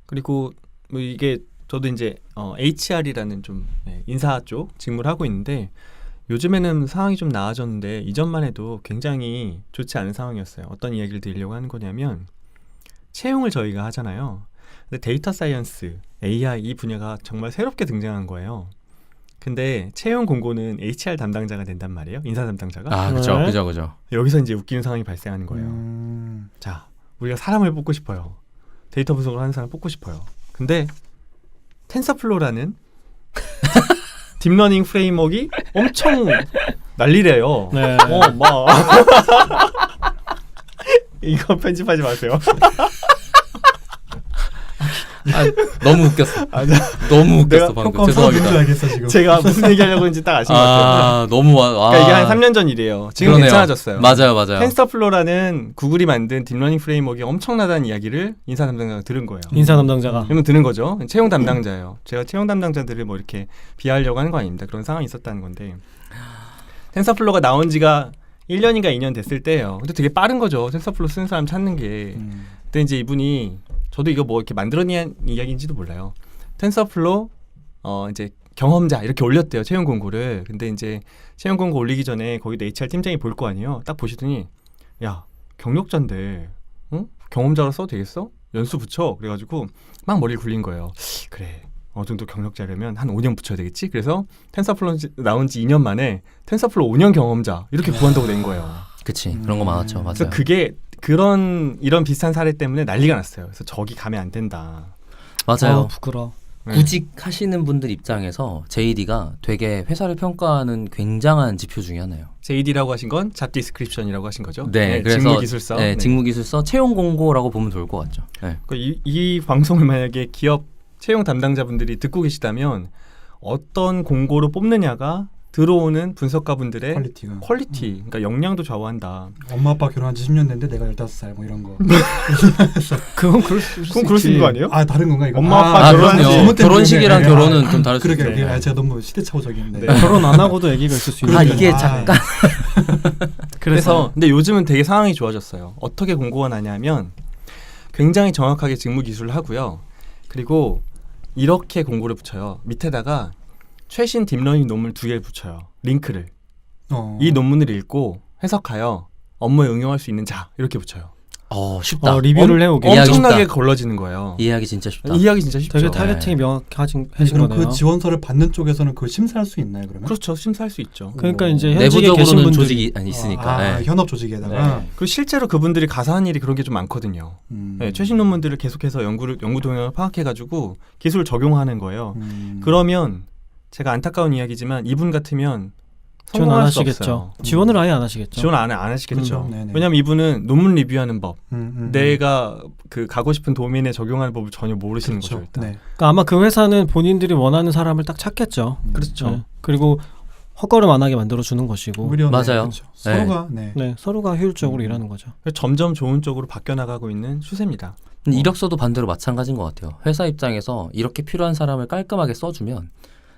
그리고 뭐 이게 저도 이제 HR이라는 좀 인사 쪽 직무를 하고 있는데 요즘에는 상황이 좀 나아졌는데 이전만 해도 굉장히 좋지 않은 상황이었어요. 어떤 이야기를 드리려고 하는 거냐면 채용을 저희가 하잖아요. 근데 데이터 사이언스, AI 이 분야가 정말 새롭게 등장한 거예요. 근데 채용 공고는 HR 담당자가 된단 말이에요. 인사 담당자가. 그죠, 네. 그죠. 여기서 이제 웃기는 상황이 발생하는 거예요. 자, 우리가 사람을 뽑고 싶어요. 데이터 분석을 하는 사람 뽑고 싶어요. 근데 텐서플로우라는 딥러닝 프레임워크가 엄청 난리래요. 네. 막 이거 편집하지 마세요. 너무 웃겼어. 너무 웃겼어 방금. 뭔지 죄송합니다. 알겠어 지금. 제가 무슨 얘기하려고 했는지 딱 아신 것 같아요. 너무 그러니까 이게 한 3년 전 일이에요. 지금 그러네요. 괜찮아졌어요. 맞아요. 텐서플로우라는 구글이 만든 딥러닝 프레임워크가 엄청나다는 이야기를 인사 담당자가 들은 거예요. 인사 담당자가 그러면 드는 거죠. 채용 담당자예요. 제가 채용 담당자들을 뭐 이렇게 비하하려고 하는 거 아닙니다. 그런 상황이 있었다는 건데 텐서플로우가 나온 지가 1년인가 2년 됐을 때예요. 근데 되게 빠른 거죠. 텐서플로우 쓰는 사람 찾는 게. 근데 이제 이분이 저도 이거 뭐 이렇게 만들어낸 이야기인지도 몰라요. 텐서플로우 이제 경험자 이렇게 올렸대요. 채용 공고를. 근데 이제 채용 공고 올리기 전에 거기도 HR 팀장이 볼 거 아니에요. 딱 보시더니 야 경력자인데 경험자로 써도 되겠어? 연수 붙여. 그래가지고 막 머리를 굴린 거예요. 그래. 어느 정도 경력자려면 한 5년 붙여야 되겠지? 그래서 텐서플로 나온 지 2년 만에 텐서플로 5년 경험자 이렇게 구한다고 된 거예요. 그치. 그런 거 많았죠. 맞아요. 그래서 그게 이런 비슷한 사례 때문에 난리가 났어요. 그래서 저기 가면 안 된다. 맞아요. 부끄러워. 네. 구직 하시는 분들 입장에서 JD가 되게 회사를 평가하는 굉장한 지표 중에 하나예요. JD라고 하신 건 잡 디스크립션이라고 하신 거죠? 네, 그래서 직무기술서. 네, 직무기술서 채용 공고라고 보면 좋을 것 같죠. 네. 이 방송을 만약에 기업 채용 담당자분들이 듣고 계시다면 어떤 공고로 뽑느냐가 들어오는 분석가분들의 퀄리티, 그러니까 역량도 좌우한다. 엄마 아빠 결혼한 지 10년 됐는데 내가 15살 뭐 이런 거. 그건 그럴 수 있는 거 아니에요? 아 다른 건가 이거? 엄마 아빠 결혼한 그럼요. 결혼식이랑 네. 결혼은 좀 다를 수 그러게 있죠. 아, 제가 너무 시대착오적인데. 네. 결혼 안 하고도 얘기가 있을 수 있는. 이게 잠깐 그래서 근데 요즘은 되게 상황이 좋아졌어요. 어떻게 공고가 나냐면 굉장히 정확하게 직무 기술을 하고요. 그리고 이렇게 공고를 붙여요. 밑에다가 최신 딥러닝 논문 2개를 붙여요. 링크를. 이 논문을 읽고 해석하여 업무에 응용할 수 있는 자 이렇게 붙여요. 쉽다. 리뷰를 해오게. 엄청나게 쉽다. 걸러지는 거예요. 이해하기 진짜 쉽다. 이해하기 진짜 쉽죠. 되게 타겟팅이 명확해진 그럼 거네요. 그 지원서를 받는 쪽에서는 그걸 심사할 수 있나요 그러면? 그렇죠. 심사할 수 있죠. 그러니까 이제 현직에 계신 내부적으로는 분들이 조직이 있으니까. 네. 현업 조직에다가. 네. 그리고 실제로 그분들이 가서 한 일이 그런 게 좀 많거든요. 네, 최신 논문들을 계속해서 연구 동향을 파악해가지고 기술을 적용하는 거예요. 그러면 제가 안타까운 이야기지만 이분 같으면 지원 안 성공할 수 하시겠죠. 없어요. 지원을 아예 안 하시겠죠. 지원 안 하시겠죠. 네네. 왜냐하면 이분은 논문 리뷰하는 법, 네. 내가 그 가고 싶은 도메인에 적용하는 법을 전혀 모르시는 거죠. 일단. 네. 그러니까 아마 그 회사는 본인들이 원하는 사람을 딱 찾겠죠. 그렇죠. 네. 그리고 헛걸음 안 하게 만들어 주는 것이고. 오히려 맞아요. 그렇죠. 서로가 네. 네, 서로가 효율적으로 일하는 거죠. 점점 좋은 쪽으로 바뀌어 나가고 있는 추세입니다. 이력서도 반대로 마찬가지인 것 같아요. 회사 입장에서 이렇게 필요한 사람을 깔끔하게 써주면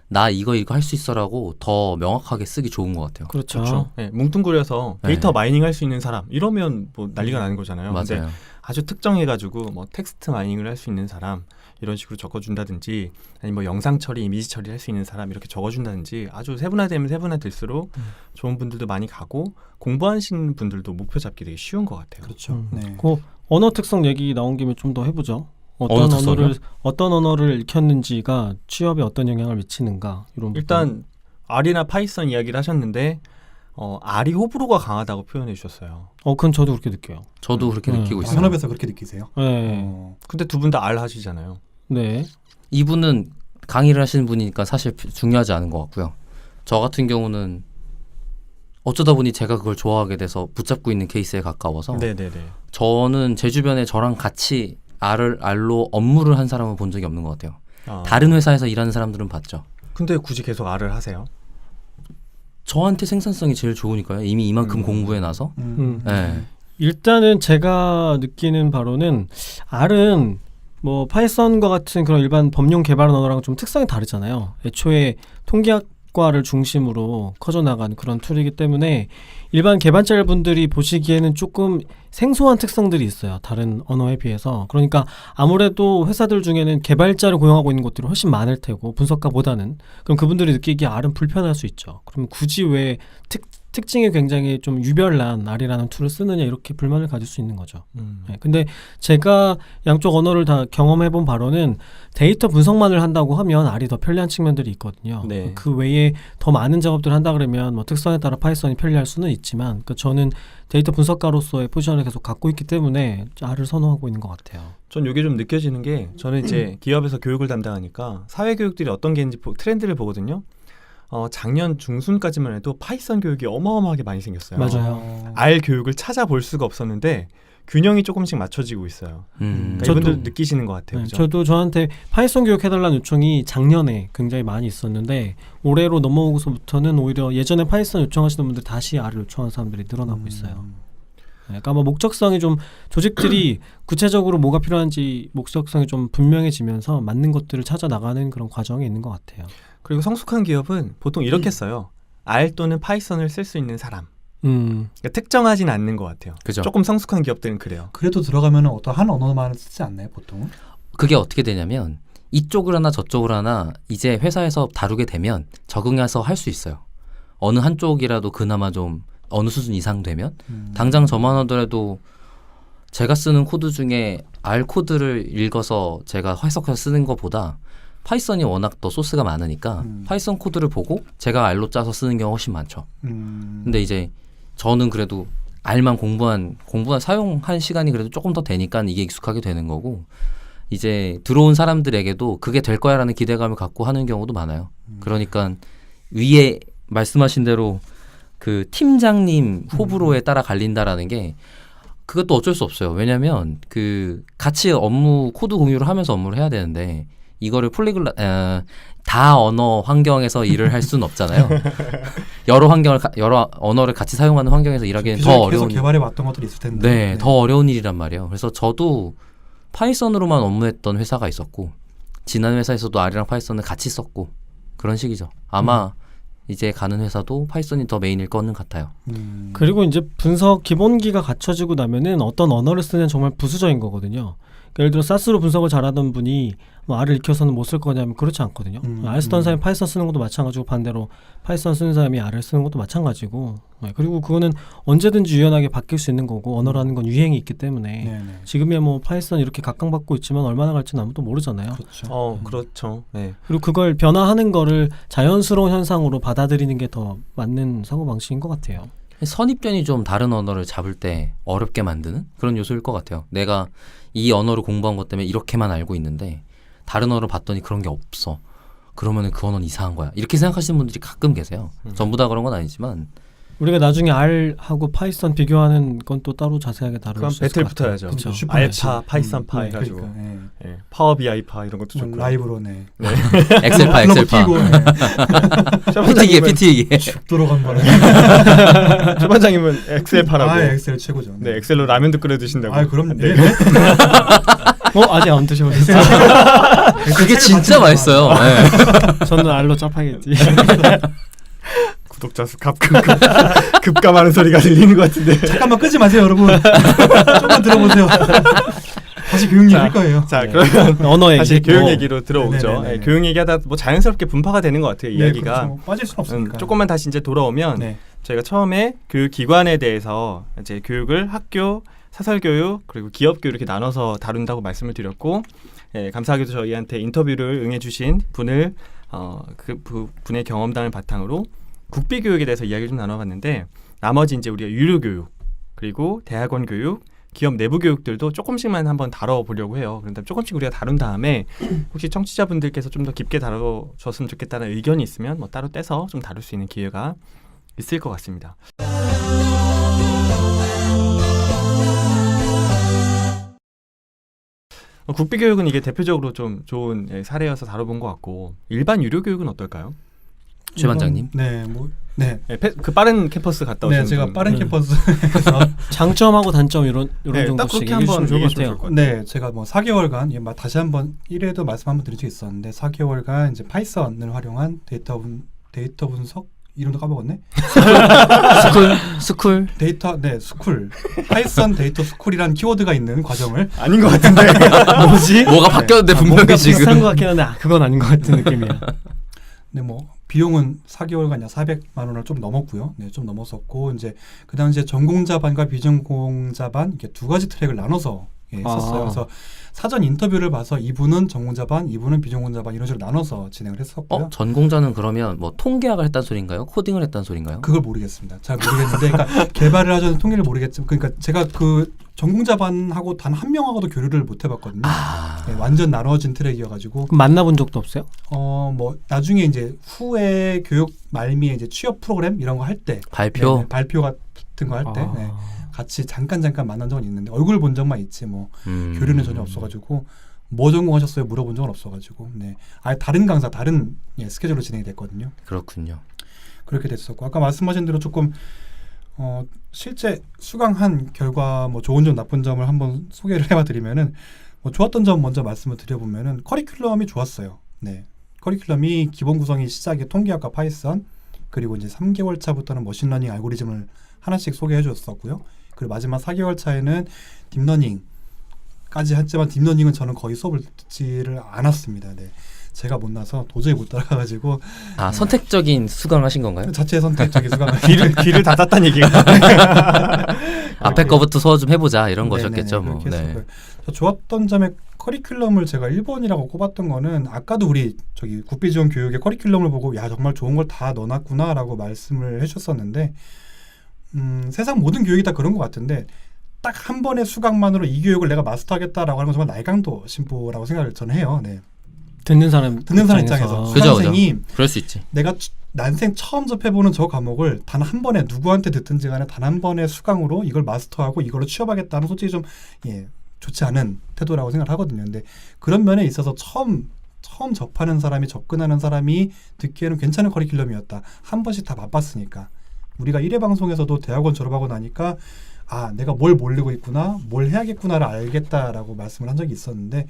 나 이거 할 수 있어라고 더 명확하게 쓰기 좋은 것 같아요. 그렇죠. 그렇죠. 네, 뭉뚱그려서 네. 데이터 마이닝 할 수 있는 사람 이러면 뭐 난리가 나는 거잖아요. 근데 맞아요. 아주 특정해가지고 뭐 텍스트 마이닝을 할 수 있는 사람 이런 식으로 적어준다든지 아니면 뭐 영상 처리, 이미지 처리 할 수 있는 사람 이렇게 적어준다든지 아주 세분화되면 세분화될수록 좋은 분들도 많이 가고 공부하시는 분들도 목표 잡기 되게 쉬운 것 같아요. 그렇죠. 네. 그 언어 특성 얘기 나온 김에 좀 더 해보죠. 어떤 언어를 익혔는지가 취업에 어떤 영향을 미치는가 이런 일단 R이나 파이썬 이야기를 하셨는데 R이 호불호가 강하다고 표현해 주셨어요. 그건 저도 그렇게 느껴요. 저도 그렇게 느끼고 있어요. 현업에서 그렇게 느끼세요? 네. 근데 두 분 다 R 하시잖아요. 네. 이분은 강의를 하시는 분이니까 사실 중요하지 않은 것 같고요. 저 같은 경우는 어쩌다 보니 제가 그걸 좋아하게 돼서 붙잡고 있는 케이스에 가까워서 네네네. 저는 제 주변에 저랑 같이 R로 업무를 한 사람은 본 적이 없는 것 같아요. 다른 회사에서 일하는 사람들은 봤죠. 근데 굳이 계속 R을 하세요? 저한테 생산성이 제일 좋으니까요. 이미 이만큼 공부해놔서. 네. 일단은 제가 느끼는 바로는 R은 뭐 파이썬과 같은 그런 일반 범용 개발 언어랑 좀 특성이 다르잖아요. 애초에 통계학과를 중심으로 커져나간 그런 툴이기 때문에 일반 개발자분들이 보시기에는 조금 생소한 특성들이 있어요. 다른 언어에 비해서. 그러니까 아무래도 회사들 중에는 개발자를 고용하고 있는 곳들이 훨씬 많을 테고 분석가보다는 그럼 그분들이 느끼기에 R은 불편할 수 있죠. 그러면 굳이 왜 특징이 굉장히 좀 유별난 R이라는 툴을 쓰느냐 이렇게 불만을 가질 수 있는 거죠. 네, 근데 제가 양쪽 언어를 다 경험해본 바로는 데이터 분석만을 한다고 하면 R이 더 편리한 측면들이 있거든요. 네. 그 외에 더 많은 작업들을 한다 그러면 뭐 특성에 따라 파이썬이 편리할 수는 있지만 저는 데이터 분석가로서의 포지션을 계속 갖고 있기 때문에 R을 선호하고 있는 것 같아요. 전 이게 좀 느껴지는 게 저는 이제 기업에서 교육을 담당하니까 사회교육들이 어떤 게 있는지 트렌드를 보거든요. 작년 중순까지만 해도 파이썬 교육이 어마어마하게 많이 생겼어요. 맞아요. R 교육을 찾아볼 수가 없었는데 균형이 조금씩 맞춰지고 있어요. 그러니까 저도- 이분들 느끼시는 것 같아요. 네, 그죠? 저도 저한테 파이썬 교육 해달라는 요청이 작년에 굉장히 많이 있었는데 올해로 넘어오고서부터는 오히려 예전에 파이썬 요청하시는 분들 다시 R을 요청하는 사람들이 늘어나고 있어요. 네, 그러니까 아마 목적성이 좀 조직들이 구체적으로 뭐가 필요한지 목적성이 좀 분명해지면서 맞는 것들을 찾아 나가는 그런 과정에 있는 것 같아요. 그리고 성숙한 기업은 보통 이렇게 써요. R 또는 파이썬을 쓸 수 있는 사람. 그러니까 특정하진 않는 것 같아요. 그죠. 조금 성숙한 기업들은 그래요. 그래도 들어가면 어떤 한 언어만 쓰지 않나요 보통은? 그게 어떻게 되냐면 이쪽을 하나 저쪽을 하나 이제 회사에서 다루게 되면 적응해서 할 수 있어요. 어느 한쪽이라도 그나마 좀 어느 수준 이상 되면 당장 저만 하더라도 제가 쓰는 코드 중에 R 코드를 읽어서 제가 해석해서 쓰는 것보다 파이썬이 워낙 더 소스가 많으니까 파이썬 코드를 보고 제가 R로 짜서 쓰는 경우가 훨씬 많죠. 근데 이제 저는 그래도 R만 공부한 사용한 시간이 그래도 조금 더 되니까 이게 익숙하게 되는 거고, 이제 들어온 사람들에게도 그게 될 거야라는 기대감을 갖고 하는 경우도 많아요. 그러니까 위에 말씀하신 대로 그 팀장님 호불호에 따라 갈린다라는 게 그것도 어쩔 수 없어요. 왜냐하면 그 같이 업무 코드 공유를 하면서 업무를 해야 되는데 이거를 다 언어 환경에서 일을 할 수는 없잖아요. 여러 언어를 같이 사용하는 환경에서 일하기는 더 어려운. 계속 개발해 왔던 것들이 있을 텐데. 네, 더 어려운 일이란 말이에요. 그래서 저도 파이썬으로만 업무했던 회사가 있었고 지난 회사에서도 R이랑 파이썬을 같이 썼고 그런 식이죠. 아마 이제 가는 회사도 파이썬이 더 메인일 거는 같아요. 그리고 이제 분석 기본기가 갖춰지고 나면은 어떤 언어를 쓰는 정말 부수적인 거거든요. 그러니까 예를 들어 사스로 분석을 잘하던 분이 뭐 R을 익혀서는 못 쓸 거냐면 그렇지 않거든요. R 쓰던 사람이 파이썬 쓰는 것도 마찬가지고 반대로 파이썬 쓰는 사람이 R을 쓰는 것도 마찬가지고. 네, 그리고 그거는 언제든지 유연하게 바뀔 수 있는 거고 언어라는 건 유행이 있기 때문에 네네. 지금이야 뭐 파이썬 이렇게 각광받고 있지만 얼마나 갈지는 아무도 모르잖아요. 그렇죠. 그렇죠. 네. 그리고 그걸 변화하는 거를 자연스러운 현상으로 받아들이는 게 더 맞는 사고방식인 것 같아요. 선입견이 좀 다른 언어를 잡을 때 어렵게 만드는 그런 요소일 것 같아요. 내가 이 언어를 공부한 것 때문에 이렇게만 알고 있는데 다른 언어를 봤더니 그런 게 없어. 그러면은 그 언어는 이상한 거야. 이렇게 생각하시는 분들이 가끔 계세요. 전부 다 그런 건 아니지만 우리가 나중에 R하고 파이썬 비교하는 건 또 따로 자세하게 다룰 그럼 수 있을 배틀 것 같아요. 붙어야죠. 그쵸. 알파, 파이썬파 네, 해가지고 그러니까, 예, 파워 BI파 이런 것도 좋고 라이브로네. 엑셀파. PT이게. 쭉 들어간 거네. 초반장님은 엑셀파라고. 아, 엑셀 최고죠. 네, 엑셀로 라면도 끓여 드신다고. 아, 그럼 네. 아직 안 드셔보셨어요? 그게 진짜 맛있어요. 네. 저는 R로 짜파게티. 구독자 수 급감하는 소리가 들리는 것 같은데. 잠깐만 끄지 마세요, 여러분. 조금만 들어보세요. 다시 교육 얘기 할 거예요. 자, 그러면 언어 얘기. 다시 교육 얘기로 들어오죠. 네네네네. 네, 교육 얘기하다 뭐 자연스럽게 분파가 되는 것 같아요. 이야기가. 그렇죠. 빠질 수는 없으니까. 조금만 다시 이제 돌아오면 네. 저희가 처음에 교육 기관에 대해서 이제 교육을 학교, 사설 교육 그리고 기업 교육 이렇게 나눠서 다룬다고 말씀을 드렸고, 예, 감사하게도 저희한테 인터뷰를 응해주신 분을 분의 경험담을 바탕으로 국비 교육에 대해서 이야기를 좀 나눠봤는데, 나머지 이제 우리가 유료 교육 그리고 대학원 교육, 기업 내부 교육들도 조금씩만 한번 다뤄보려고 해요. 그런데 조금씩 우리가 다룬 다음에 혹시 청취자분들께서 좀 더 깊게 다뤄줬으면 좋겠다는 의견이 있으면 뭐 따로 떼서 좀 다룰 수 있는 기회가 있을 것 같습니다. 국비 교육은 이게 대표적으로 좀 좋은 사례여서 다뤄본 것 같고, 일반 유료 교육은 어떨까요? 최 반장님. 네. 그 빠른 캠퍼스 갔다 오신 네, 제가 분. 빠른 캠퍼스에서 장점하고 단점 이런 네, 딱 정도씩 그렇게 얘기해 주시면 한번 좋을 것 얘기해 같아요. 주실 네, 제가 뭐 4개월간 다시 한번 1회도 말씀 한번 드린 적이 있었는데 4개월간 이제 파이썬을 활용한 데이터 분석 이름도 까먹었네. 스쿨. 스쿨. 파이썬 데이터 스쿨이라는 키워드가 있는 과정을 아닌 것 같은데. 뭐지? 뭐가 바뀌었는데 분명히 뭔가 지금. 비슷한 것 같긴 한데 그건 아닌 것 같은 느낌이야. 네, 뭐 비용은 4개월간 400만 원을 좀 넘었고요. 네, 좀 넘었었고 이제 그 당시에 전공자반과 비전공자반 이렇게 두 가지 트랙을 나눠서 썼어요. 그래서 사전 인터뷰를 봐서 이분은 전공자반, 이분은 비전공자반 이런 식으로 나눠서 진행을 했었고요. 전공자는 그러면 뭐 통계학을 했다는 소린가요? 코딩을 했다는 소린가요? 그걸 모르겠습니다. 잘 모르겠는데, 그러니까 개발을 하자는 통계를 모르겠지만, 그러니까 제가 그 전공자반하고 단 한 명하고도 교류를 못 해봤거든요. 네, 완전 나눠진 트랙이어가지고. 그럼 만나본 적도 없어요? 뭐 나중에 이제 후에 교육 말미에 이제 취업 프로그램 이런 거 할 때 발표. 네, 발표 같은 거 할 때 같이 잠깐 만난 적은 있는데 얼굴 본 적만 있지 뭐 교류는 전혀 없어가지고 뭐 전공하셨어요 물어본 적은 없어가지고 네, 아예 다른 강사 다른 스케줄로 진행이 됐거든요. 그렇군요. 그렇게 됐었고 아까 말씀하신 대로 조금 실제 수강한 결과 뭐 좋은 점 나쁜 점을 한번 소개를 해봐드리면은 뭐 좋았던 점 먼저 말씀을 드려보면은 커리큘럼이 좋았어요. 네, 커리큘럼이 기본 구성이 시작에 통계학과 파이썬 그리고 이제 3개월 차부터는 머신러닝 알고리즘을 하나씩 소개해 줬었고요. 그리고 마지막 4개월 차에는 딥러닝 까지 했지만 딥러닝은 저는 거의 수업을 듣지를 않았습니다. 네. 제가 못나서 도저히 못 따라가가지고 선택적인 수강을 하신 건가요? 자체 선택적인 수강을 귀를 닫았다는 얘기가. 앞에 거부터 소화 좀 해보자 이런 네네네, 거셨겠죠. 뭐. 그렇게 네. 했었고요. 저 좋았던 점에 커리큘럼을 제가 1번이라고 꼽았던 거는 아까도 우리 저기 국비지원 교육의 커리큘럼을 보고 야 정말 좋은 걸 다 넣어놨구나라고 말씀을 해주셨었는데 세상 모든 교육이 다 그런 것 같은데 딱 한 번의 수강만으로 이 교육을 내가 마스터하겠다라고 하는 건 정말 날강도 신보라고 생각을 저는 해요. 네. 듣는 사람 입장에서 그죠, 수강생이 그럴 수 있지. 내가 난생 처음 접해보는 저 과목을 단 한 번에 누구한테 듣든지 간에 단 한 번의 수강으로 이걸 마스터하고 이걸로 취업하겠다는 솔직히 좀 좋지 않은 태도라고 생각을 하거든요. 근데 그런 면에 있어서 처음 접하는 사람이 접근하는 사람이 듣기에는 괜찮은 커리큘럼이었다. 한 번씩 다 맛봤으니까. 우리가 1회 방송에서도 대학원 졸업하고 나니까 내가 뭘 모르고 있구나, 뭘 해야겠구나를 알겠다라고 말씀을 한 적이 있었는데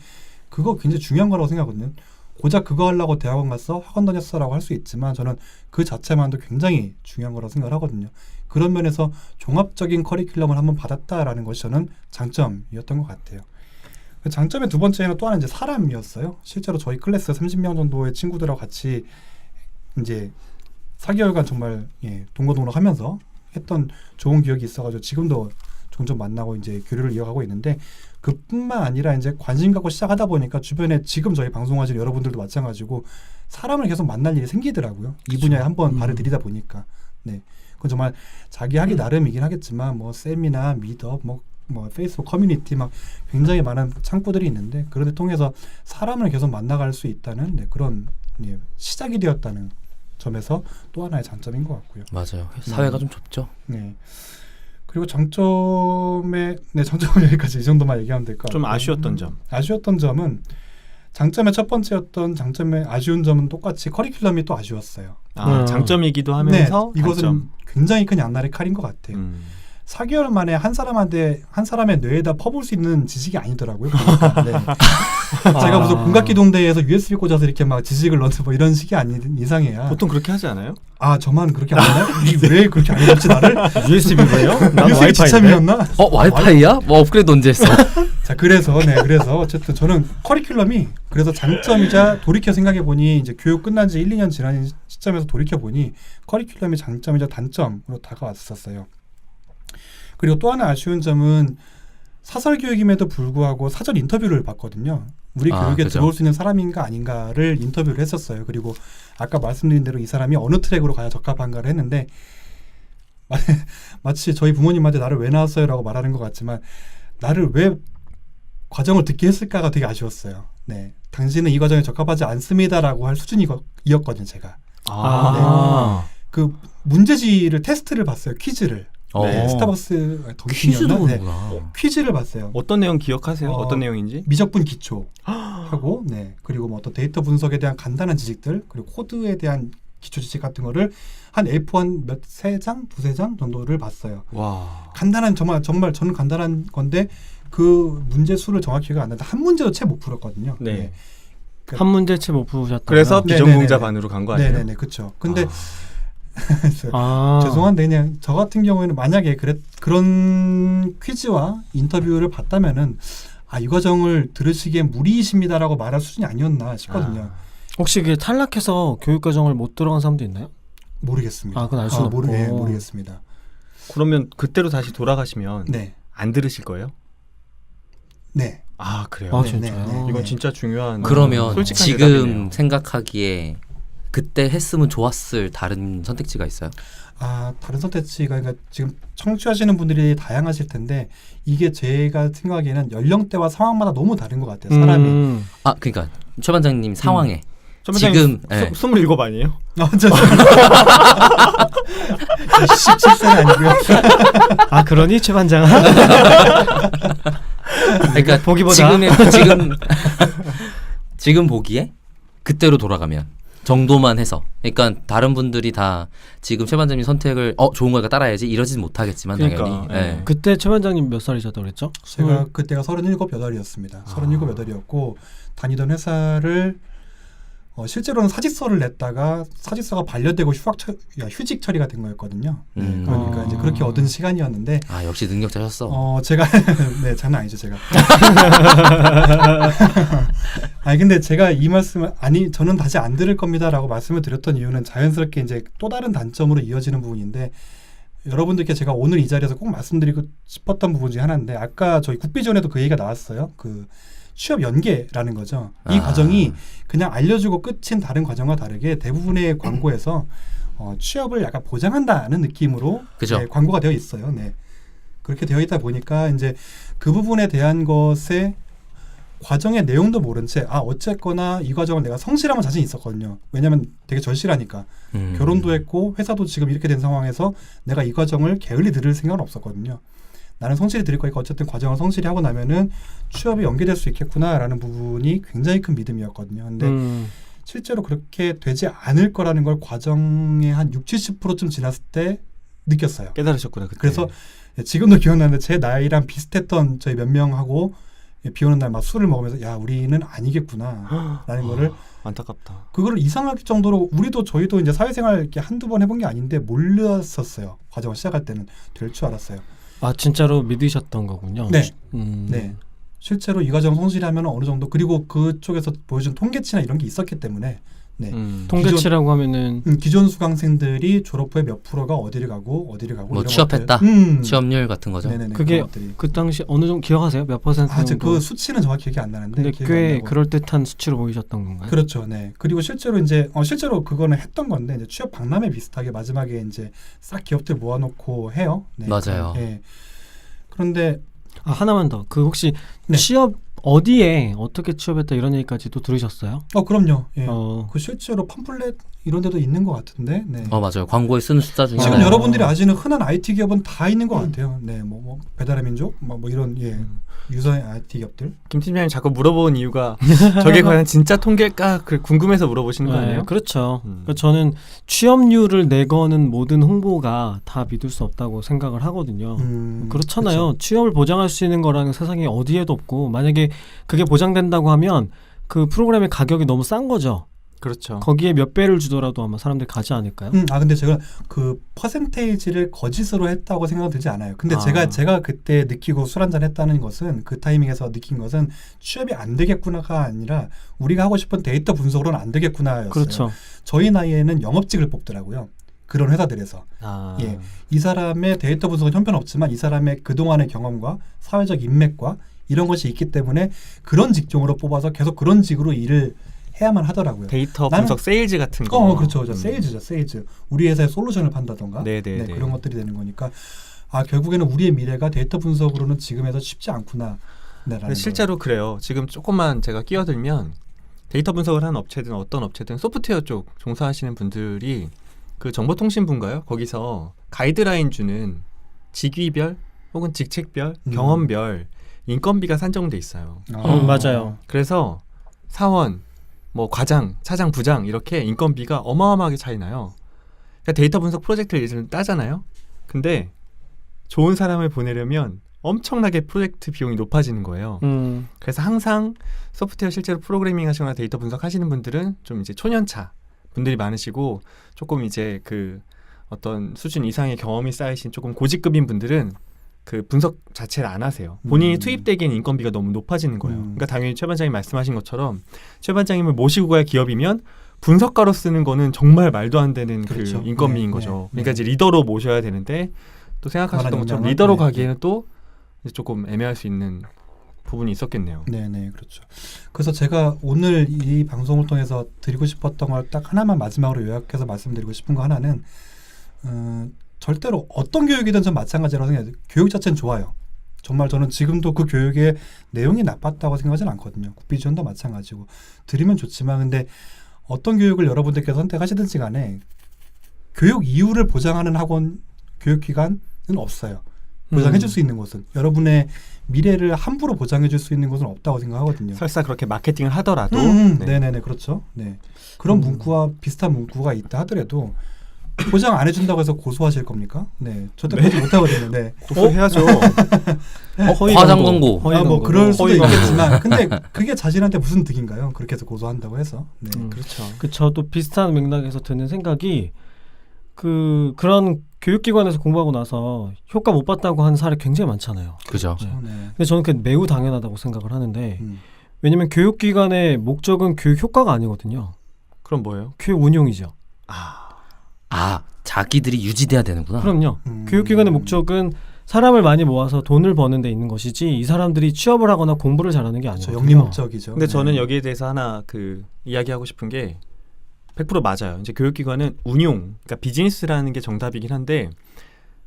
그거 굉장히 중요한 거라고 생각하거든요. 고작 그거 하려고 대학원 갔어? 학원 다녔어라고 할 수 있지만 저는 그 자체만도 굉장히 중요한 거라고 생각을 하거든요. 그런 면에서 종합적인 커리큘럼을 한번 받았다라는 것이 저는 장점이었던 것 같아요. 장점의 두 번째는 또 하나 이제 사람이었어요. 실제로 저희 클래스 30명 정도의 친구들하고 같이 이제 4개월간 정말 동거동락하면서 했던 좋은 기억이 있어가지고 지금도 종종 만나고 이제 교류를 이어가고 있는데 그뿐만 아니라 이제 관심 갖고 시작하다 보니까 주변에 지금 저희 방송하시는 여러분들도 마찬가지고 사람을 계속 만날 일이 생기더라고요. 이 분야에 한번 발을 들이다 보니까. 네, 그건 정말 자기 하기 나름이긴 하겠지만 뭐 세미나 미드업 뭐 페이스북 커뮤니티 막 굉장히 많은 창구들이 있는데 그런 데 통해서 사람을 계속 만나갈 수 있다는 그런 시작이 되었다는 점에서 또 하나의 장점인 것 같고요. 맞아요. 사회가 좀 좁죠. 네. 그리고 장점은 여기까지 이 정도만 얘기하면 될 것 같아요. 좀 아쉬웠던 점. 아쉬웠던 점은 장점의 첫 번째였던 장점의 아쉬운 점은 똑같이 커리큘럼이 또 아쉬웠어요. 장점이기도 하면서 이것은 단점. 굉장히 큰 양날의 칼인 것 같아요. 4개월 만에 한 사람의 뇌에다 퍼볼 수 있는 지식이 아니더라고요. 그러니까. 네. 제가 무슨 공각기동대에서 USB 꽂아서 이렇게 막 지식을 넣는 뭐 이런 식이 아닌 이상해야. 보통 그렇게 하지 않아요? 저만 그렇게 안 하나요? 왜 그렇게 안 해줬지 나를? USB가요? 난 USB 와이파이인데. 지참이었나? 와이파이야? 뭐 업그레이드 언제 했어? 자 그래서 어쨌든 저는 커리큘럼이 그래서 장점이자 돌이켜 생각해 보니 이제 교육 끝난 지 1, 2년 지난 시점에서 돌이켜 보니 커리큘럼이 장점이자 단점으로 다가왔었어요. 그리고 또 하나 아쉬운 점은 사설 교육임에도 불구하고 사전 인터뷰를 봤거든요. 우리 교육에 그죠. 들어올 수 있는 사람인가 아닌가를 인터뷰를 했었어요. 그리고 아까 말씀드린 대로 이 사람이 어느 트랙으로 가야 적합한가를 했는데 마치 저희 부모님한테 나를 왜 낳았어요? 라고 말하는 것 같지만 나를 왜 과정을 듣게 했을까가 되게 아쉬웠어요. 네, 당신은 이 과정에 적합하지 않습니다라고 할 수준이었거든요. 제가. 그 문제지를 테스트를 봤어요. 퀴즈를. 네. 스타벅스 퀴즈도 덕이었나? 보는구나. 퀴즈를 봤어요. 어떤 내용 기억하세요? 어떤 내용인지? 미적분 기초 하고 그리고 뭐 어떤 데이터 분석에 대한 간단한 지식들 그리고 코드에 대한 기초 지식 같은 거를 한 A4 한 세 장, 두세 장 정도를 봤어요. 와. 간단한 정말 저는 간단한 건데 그 문제 수를 정확히 기억 안 나는데 한 문제도 채 못 풀었거든요. 네. 한 문제 채 못 풀으셨다. 그래서 네네네네. 비전공자 반으로 간 거 아니에요? 네네네, 그렇죠. 근데 아. 죄송한데 그냥 저 같은 경우에는 만약에 그런 퀴즈와 인터뷰를 봤다면은 이 과정을 들으시기엔 무리이십니다라고 말할 수준이 아니었나 싶거든요. 혹시 그게 탈락해서 교육과정을 못 들어간 사람도 있나요? 모르겠습니다. 그건 알 수는 없고. 모르겠습니다. 그러면 그때로 다시 돌아가시면 네. 안 들으실 거예요? 네. 그래요? 아, 네, 진짜요? 네, 네. 이건 진짜 중요한 그러면 솔직한 지금 대답이네요. 생각하기에 그때 했으면 좋았을 다른 선택지가 있어요? 다른 선택지가 그러니까 지금 청취하시는 분들이 다양하실 텐데 이게 제가 생각하기에는 연령대와 상황마다 너무 다른 것 같아요. 사람이. 그러니까 최 반장님 상황에 지금 네. 27 아니에요? 17세는 아니고요. 그러니 최 반장아? 그러니까 보기보다 지금 보기에 그때로 돌아가면 정도만 해서 그러니까 다른 분들이 다 지금 최 반장님 선택을 좋은 거니까 따라야지 이러진 못하겠지만 그러니까, 당연히 네. 그때 최 반장님 몇 살이셨다고 그랬죠? 제가 그때가 37, 8이었습니다. 37, 8이었고 다니던 회사를 실제로는 사직서를 냈다가 사직서가 반려되고 휴직 처리가 된 거였거든요. 네, 그러니까 이제 그렇게 얻은 시간이었는데 아 역시 능력자셨어. 제가 네 장난 아니죠 제가. 아니 근데 제가 이 말씀을 저는 다시 안 들을 겁니다라고 말씀을 드렸던 이유는 자연스럽게 이제 또 다른 단점으로 이어지는 부분인데 여러분들께 제가 오늘 이 자리에서 꼭 말씀드리고 싶었던 부분 중에 하나인데 아까 저희 국비전에도 그 얘기가 나왔어요. 그 취업 연계라는 거죠. 이 과정이 그냥 알려주고 끝인 다른 과정과 다르게 대부분의 광고에서 취업을 약간 보장한다는 느낌으로 네, 광고가 되어 있어요. 네. 그렇게 되어 있다 보니까 이제 그 부분에 대한 것에 과정의 내용도 모른 채 어쨌거나 이 과정을 내가 성실하면 자신 있었거든요. 왜냐하면 되게 절실하니까 결혼도 했고 회사도 지금 이렇게 된 상황에서 내가 이 과정을 게을리 들을 생각은 없었거든요. 나는 성실히 들을 거니까 어쨌든 과정을 성실히 하고 나면은 취업이 연계될 수 있겠구나라는 부분이 굉장히 큰 믿음이었거든요. 근데 실제로 그렇게 되지 않을 거라는 걸 과정의 한 60-70%쯤 지났을 때 느꼈어요. 깨달으셨구나 그때. 그래서 지금도 기억나는데 제 나이랑 비슷했던 저희 몇 명하고 비 오는 날 막 술을 먹으면서 야 우리는 아니겠구나 라는 거를 안타깝다. 그걸 이상할 정도로 저희도 이제 사회생활 이렇게 한두 번 해본 게 아닌데 몰랐었어요. 과정을 시작할 때는 될 줄 알았어요. 아 진짜로 믿으셨던 거군요. 네. 네. 실제로 이 과정 성실하면 어느 정도 그리고 그쪽에서 보여준 통계치나 이런 게 있었기 때문에 네. 통계치라고 하면은 기존 수강생들이 졸업 후에 몇 프로가 어디를 가고 뭐 이런 취업했다. 것들. 취업률 같은 거죠. 네네네, 그게 그런 것들이. 그 당시 어느 정도 기억하세요? 몇 퍼센트 정도? 그 수치는 정확히 기억이 안 나는데 근데 꽤 그럴듯한 수치로 보이셨던 건가요? 그렇죠. 네. 그리고 실제로 이제 실제로 그거는 했던 건데 이제 취업 박람회 비슷하게 마지막에 이제 싹 기업들 모아놓고 해요. 네. 맞아요. 네. 그런데 하나만 더. 그 혹시 네. 취업 어디에 어떻게 취업했다 이런 얘기까지도 들으셨어요? 그럼요. 예. 그 실제로 팜플렛 이런 데도 있는 것 같은데. 네. 맞아요. 광고에 쓰는 숫자 중에 지금 여러분들이 아시는 흔한 IT 기업은 다 있는 것 같아요. 네, 뭐 배달의 민족, 뭐 이런 유사의 IT 기업들. 김 팀장님 자꾸 물어본 이유가 저게 과연 진짜 통계일까 궁금해서 물어보시는 거 아니에요? 그렇죠. 그러니까 저는 취업률을 내거는 모든 홍보가 다 믿을 수 없다고 생각을 하거든요. 그렇잖아요. 그렇죠. 취업을 보장할 수 있는 거라는 세상에 어디에도 없고 만약에 그게 보장된다고 하면 그 프로그램의 가격이 너무 싼 거죠. 그렇죠. 거기에 몇 배를 주더라도 아마 사람들이 가지 않을까요? 근데 제가 그 퍼센테이지를 거짓으로 했다고 생각은 들지 않아요. 근데 제가 그때 느끼고 술 한잔 했다는 것은 그 타이밍에서 느낀 것은 취업이 안 되겠구나가 아니라 우리가 하고 싶은 데이터 분석으로는 안 되겠구나였어요. 그렇죠. 저희 나이에는 영업직을 뽑더라고요. 그런 회사들에서. 예, 이 사람의 데이터 분석은 형편없지만 이 사람의 그동안의 경험과 사회적 인맥과 이런 것이 있기 때문에 그런 직종으로 뽑아서 계속 그런 직으로 일을 해야만 하더라고요. 데이터 분석 세일즈 같은 거. 그렇죠. 세일즈죠. 세일즈. 우리 회사의 솔루션을 판다던가 네, 그런 것들이 되는 거니까 결국에는 우리의 미래가 데이터 분석으로는 지금에서 쉽지 않구나. 실제로 그래요. 지금 조금만 제가 끼어들면 데이터 분석을 하는 업체든 어떤 업체든 소프트웨어 쪽 종사하시는 분들이 그 정보통신부인가요? 거기서 가이드라인 주는 직위별 혹은 직책별, 경험별 인건비가 산정돼 있어요. 맞아요. 그래서 사원, 뭐 과장, 차장, 부장 이렇게 인건비가 어마어마하게 차이 나요. 그러니까 데이터 분석 프로젝트를 예전에 따잖아요. 근데 좋은 사람을 보내려면 엄청나게 프로젝트 비용이 높아지는 거예요. 그래서 항상 소프트웨어 실제로 프로그래밍 하시거나 데이터 분석 하시는 분들은 좀 이제 초년차 분들이 많으시고 조금 이제 그 어떤 수준 이상의 경험이 쌓이신 조금 고직급인 분들은 그 분석 자체를 안 하세요. 본인이 투입되기엔 인건비가 너무 높아지는 거예요. 그러니까 당연히 최 반장님 말씀하신 것처럼 최 반장님을 모시고 가야 기업이면 분석가로 쓰는 거는 정말 말도 안 되는 그렇죠. 그 인건비인 거죠. 그러니까 이제 리더로 모셔야 되는데 또 생각하셨던 것처럼 리더로 가기에는 또 이제 조금 애매할 수 있는 부분이 있었겠네요. 네네, 그렇죠. 그래서 제가 오늘 이 방송을 통해서 드리고 싶었던 걸 딱 하나만 마지막으로 요약해서 말씀드리고 싶은 거 하나는 절대로 어떤 교육이든 전 마찬가지라고 생각해요. 교육 자체는 좋아요. 정말 저는 지금도 그 교육의 내용이 나빴다고 생각하지는 않거든요. 국비지원도 마찬가지고 드리면 좋지만 근데 어떤 교육을 여러분들께서 선택하시든지 간에 교육 이후를 보장하는 학원 교육기관은 없어요. 보장해줄 수 있는 곳은 여러분의 미래를 함부로 보장해줄 수 있는 곳은 없다고 생각하거든요. 설사 그렇게 마케팅을 하더라도 네네네 그렇죠. 네 그런 문구와 비슷한 문구가 있다 하더라도 보장 안 해준다고 해서 고소하실 겁니까? 네, 저도 그렇게 못하거든요. 네. 고소해야죠. 화장 광고. 허위 뭐 광고. 그럴 수도 허위 광고. 있겠지만, 근데 그게 자신한테 무슨 득인가요? 그렇게 해서 고소한다고 해서. 네. 그렇죠. 그 저도 비슷한 맥락에서 드는 생각이 그런 교육기관에서 공부하고 나서 효과 못 봤다고 하는 사례 굉장히 많잖아요. 그죠. 네. 네. 근데 저는 그게 매우 당연하다고 생각을 하는데 음. 왜냐면 교육기관의 목적은 교육 효과가 아니거든요. 그럼 뭐예요? 교육 운용이죠. 아, 자기들이 유지돼야 되는구나. 그럼요. 교육기관의 목적은 사람을 많이 모아서 돈을 버는 데 있는 것이지 이 사람들이 취업을 하거나 공부를 잘하는 게 그렇죠. 아니거든요. 영리 목적이죠. 근데 저는 네. 여기에 대해서 하나 이야기하고 싶은 게 100% 맞아요. 이제 교육기관은 운용, 그러니까 비즈니스라는 게 정답이긴 한데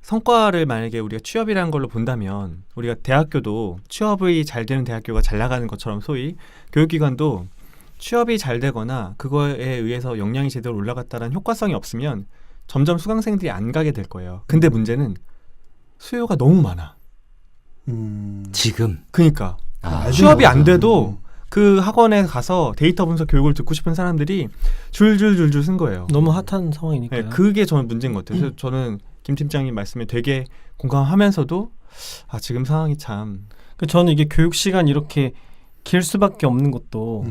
성과를 만약에 우리가 취업이라는 걸로 본다면 우리가 대학교도 취업이 잘 되는 대학교가 잘 나가는 것처럼 소위 교육기관도 취업이 잘 되거나 그거에 의해서 역량이 제대로 올라갔다는 효과성이 없으면 점점 수강생들이 안 가게 될 거예요. 근데 문제는 수요가 너무 많아. 지금. 그러니까 아, 취업이 안 돼도 그 학원에 가서 데이터 분석 교육을 듣고 싶은 사람들이 줄줄줄줄 쓴 거예요. 너무 핫한 상황이니까요. 네, 그게 저는 문제인 것 같아요. 그래서 저는 김 팀장님 말씀에 되게 공감하면서도 지금 상황이 참 저는 이게 교육 시간 이렇게 길 수밖에 없는 것도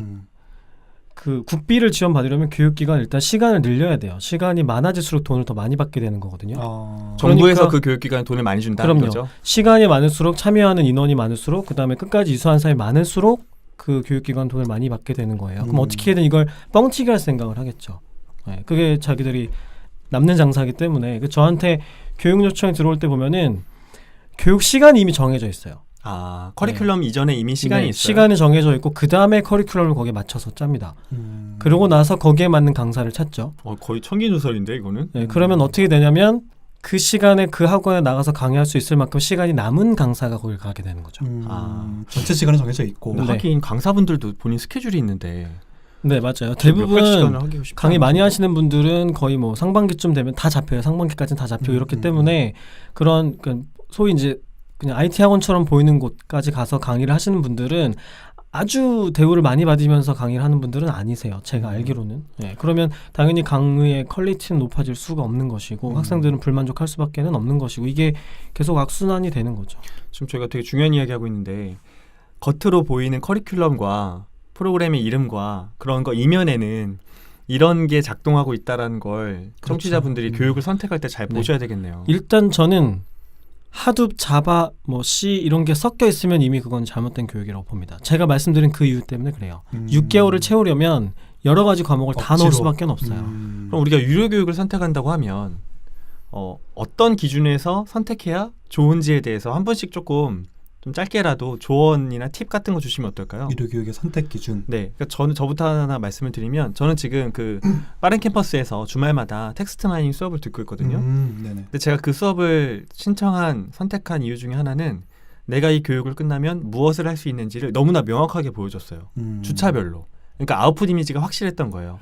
그 국비를 지원받으려면 교육기관 일단 시간을 늘려야 돼요. 시간이 많아질수록 돈을 더 많이 받게 되는 거거든요. 정부에서 그러니까- 그 교육기관에 돈을 많이 준다는 그럼요. 거죠. 시간이 많을수록 참여하는 인원이 많을수록 그다음에 끝까지 이수하는 사람이 많을수록 그 교육기관 돈을 많이 받게 되는 거예요. 그럼 어떻게든 이걸 뻥튀기 할 생각을 하겠죠. 네, 그게 자기들이 남는 장사이기 때문에 저한테 교육 요청이 들어올 때 보면은 교육 시간이 이미 정해져 있어요. 커리큘럼 이전에 이미 시간이 네, 있어요. 시간이 정해져 있고 그 다음에 커리큘럼을 거기에 맞춰서 짭니다. 그러고 나서 거기에 맞는 강사를 찾죠. 거의 청기누설인데 이거는. 네, 그러면 어떻게 되냐면 그 시간에 그 학원에 나가서 강의할 수 있을 만큼 시간이 남은 강사가 거길 가게 되는 거죠. 전체 시간은 정해져 있고. 근데 네. 하긴 강사분들도 본인 스케줄이 있는데 네, 맞아요. 몇 가지 시간을 대부분 하기 쉽지 강의 않아서. 많이 하시는 분들은 거의 뭐 상반기쯤 되면 다 잡혀요. 상반기까지는 다 잡히고 이렇기 때문에 그런 소위 이제 그냥 IT 학원처럼 보이는 곳까지 가서 강의를 하시는 분들은 아주 대우를 많이 받으면서 강의를 하는 분들은 아니세요. 제가 알기로는. 네, 그러면 당연히 강의의 퀄리티는 높아질 수가 없는 것이고 학생들은 불만족할 수밖에는 없는 것이고 이게 계속 악순환이 되는 거죠. 지금 저희가 되게 중요한 이야기하고 있는데 겉으로 보이는 커리큘럼과 프로그램의 이름과 그런 거 이면에는 이런 게 작동하고 있다라는 걸 청취자분들이 교육을 선택할 때 잘 보셔야 되겠네요. 일단 저는 하둡, 자바, 뭐 C 이런 게 섞여 있으면 이미 그건 잘못된 교육이라고 봅니다. 제가 말씀드린 그 이유 때문에 그래요. 6개월을 채우려면 여러 가지 과목을 다 넣을 수밖에 없어요. 그럼 우리가 유료 교육을 선택한다고 하면 어떤 기준에서 선택해야 좋은지에 대해서 한 분씩 조금 좀 짧게라도 조언이나 팁 같은 거 주시면 어떨까요? 유료 교육의 선택 기준. 네, 그러니까 저부터 하나 말씀을 드리면 저는 지금 그 빠른 캠퍼스에서 주말마다 텍스트 마이닝 수업을 듣고 있거든요. 네네. 근데 제가 그 수업을 선택한 이유 중에 하나는 내가 이 교육을 끝나면 무엇을 할 수 있는지를 너무나 명확하게 보여줬어요. 주차별로. 그러니까 아웃풋 이미지가 확실했던 거예요.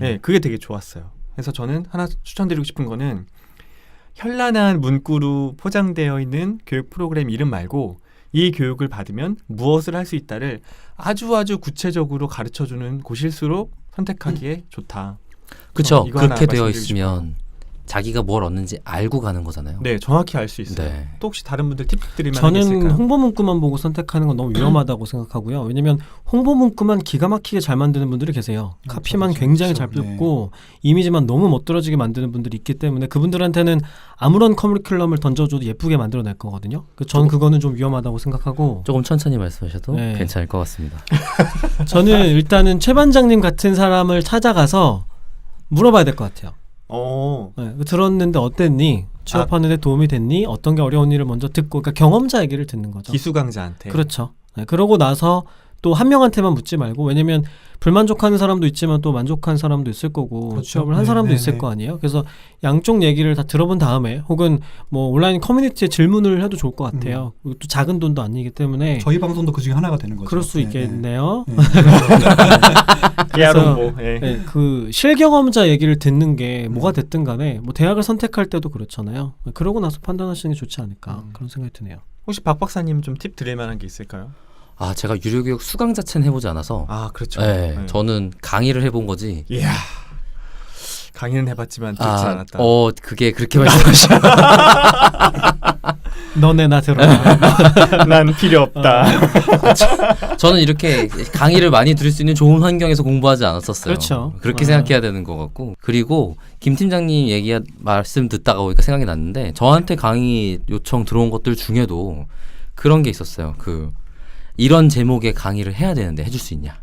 네, 그게 되게 좋았어요. 그래서 저는 하나 추천드리고 싶은 거는 현란한 문구로 포장되어 있는 교육 프로그램 이름 말고 이 교육을 받으면 무엇을 할 수 있다를 아주 구체적으로 가르쳐주는 곳일수록 선택하기에 좋다. 그렇죠. 이거 하나 그렇게 되어 말씀드리고 있으면 자기가 뭘 얻는지 알고 가는 거잖아요. 네, 정확히 알 수 있어요. 네. 또 혹시 다른 분들 팁 드릴 만한 게 저는 있을까요? 홍보 문구만 보고 선택하는 건 너무 위험하다고 생각하고요. 왜냐면 홍보 문구만 기가 막히게 잘 만드는 분들이 계세요. 카피만 그렇죠. 굉장히 잘 그렇죠. 뜯고 이미지만 너무 멋들어지게 만드는 분들이 있기 때문에 그분들한테는 아무런 커리큘럼을 던져줘도 예쁘게 만들어낼 거거든요. 저는 그거는 좀 위험하다고 생각하고 조금 천천히 말씀하셔도 네. 괜찮을 것 같습니다. 저는 일단은 최 반장님 같은 사람을 찾아가서 물어봐야 될 것 같아요. 네, 들었는데 어땠니? 취업하는데 도움이 됐니? 어떤 게 어려운 일을 먼저 듣고 그러니까 경험자 얘기를 듣는 거죠. 기수 강자한테. 그렇죠. 네, 그러고 나서 또 한 명한테만 묻지 말고 왜냐면 불만족하는 사람도 있지만 또 만족한 사람도 있을 거고 그렇죠. 취업을 한 네, 사람도 네, 있을 네. 거 아니에요. 그래서 양쪽 얘기를 다 들어본 다음에 혹은 뭐 온라인 커뮤니티에 질문을 해도 좋을 것 같아요. 또 작은 돈도 아니기 때문에 저희 방송도 그 중에 하나가 되는 거죠. 그럴 수 네, 있겠네요. 네. 깨알홍보. 예. 네, 그 실경험자 얘기를 듣는 게 뭐가 됐든 간에 뭐 대학을 선택할 때도 그렇잖아요. 그러고 나서 판단하시는 게 좋지 않을까 그런 생각이 드네요. 혹시 박 박사님 좀 팁 드릴 만한 게 있을까요? 아, 제가 유료교육 수강 자체는 해보지 않아서 그렇죠. 네, 저는 강의를 해본 거지. 이야. 강의는 해봤지만 듣지 않았다. 그게 그렇게 말씀하시죠. 너네 나 들어. 난 필요 없다. 저는 이렇게 강의를 많이 들을 수 있는 좋은 환경에서 공부하지 않았었어요. 그렇죠. 그렇게 생각해야 되는 것 같고. 그리고 김 팀장님 말씀 듣다가 보니까 생각이 났는데 저한테 강의 요청 들어온 것들 중에도 그런 게 있었어요. 이런 제목의 강의를 해야 되는데 해줄 수 있냐.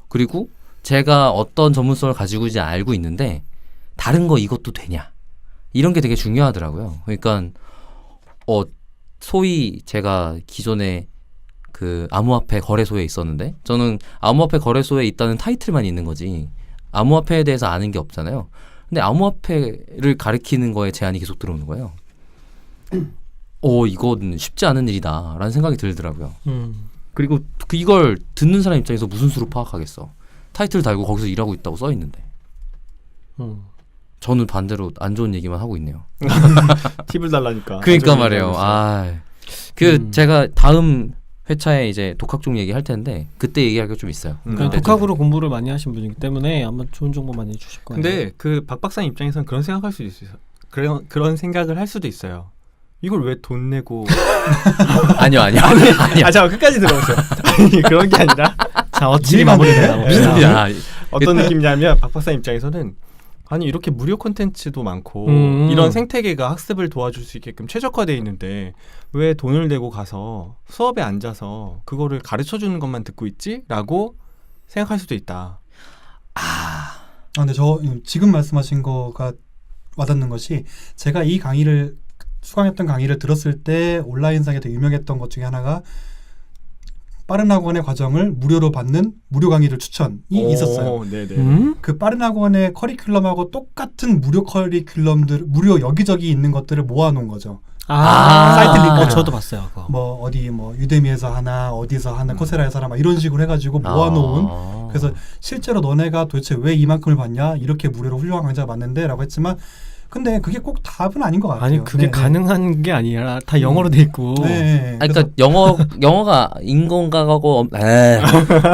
그리고 제가 어떤 전문성을 가지고 있는지 알고 있는데 다른 거 이것도 되냐. 이런 게 되게 중요하더라고요. 그러니까 소위 제가 기존에 암호화폐 거래소에 있었는데 저는 암호화폐 거래소에 있다는 타이틀만 있는 거지 암호화폐에 대해서 아는 게 없잖아요. 근데 암호화폐를 가리키는 거에 제한이 계속 들어오는 거예요. 이건 쉽지 않은 일이다라는 생각이 들더라고요. 그리고 이걸 듣는 사람 입장에서 무슨 수로 파악하겠어. 타이틀 달고 거기서 일하고 있다고 써 있는데. 저는 반대로 안 좋은 얘기만 하고 있네요. 팁을 달라니까. 그러니까 말이에요. 제가 다음 회차에 이제 독학종 얘기할 텐데 그때 얘기할 게 좀 있어요. 독학으로 공부를 많이 하신 분이기 때문에 아마 좋은 정보 많이 주실 거예요. 근데 박 박사님 입장에서는 그런 생각할 수도 있어요. 그런 생각을 할 수도 있어요. 이걸 왜 돈 내고? 아니요. 잠깐 끝까지 들어보세요. 아니 그런 게 아니라. 자 어찌 마무리되나 봅시다. 어떤 느낌이냐면 박 박사님 입장에서는 아니 이렇게 무료 콘텐츠도 많고 이런 생태계가 학습을 도와줄 수 있게끔 최적화되어 있는데 왜 돈을 내고 가서 수업에 앉아서 그거를 가르쳐주는 것만 듣고 있지? 라고 생각할 수도 있다. 근데 저 지금 말씀하신 거가 와닿는 것이 제가 이 강의를 수강했던 강의를 들었을 때 온라인상에 되게 유명했던 것 중에 하나가 빠른 학원의 과정을 무료로 받는 무료 강의들 추천이 있었어요. 네네. 그 빠른 학원의 커리큘럼하고 똑같은 무료 커리큘럼들, 무료 여기저기 있는 것들을 모아놓은 거죠. 사이트 링크 저도 봤어요. 그거. 유데미에서 하나, 어디서 하나, 코세라에서 하나 막 이런 식으로 해가지고 모아놓은. 그래서 실제로 너네가 도대체 왜 이만큼을 받냐? 이렇게 무료로 훌륭한 강좌가 맞는데라고 했지만. 근데 그게 꼭 답은 아닌 것 같아요. 아니 그게 가능한 게 아니라 다 영어로 돼 있고. 그러니까 영어가 인공가고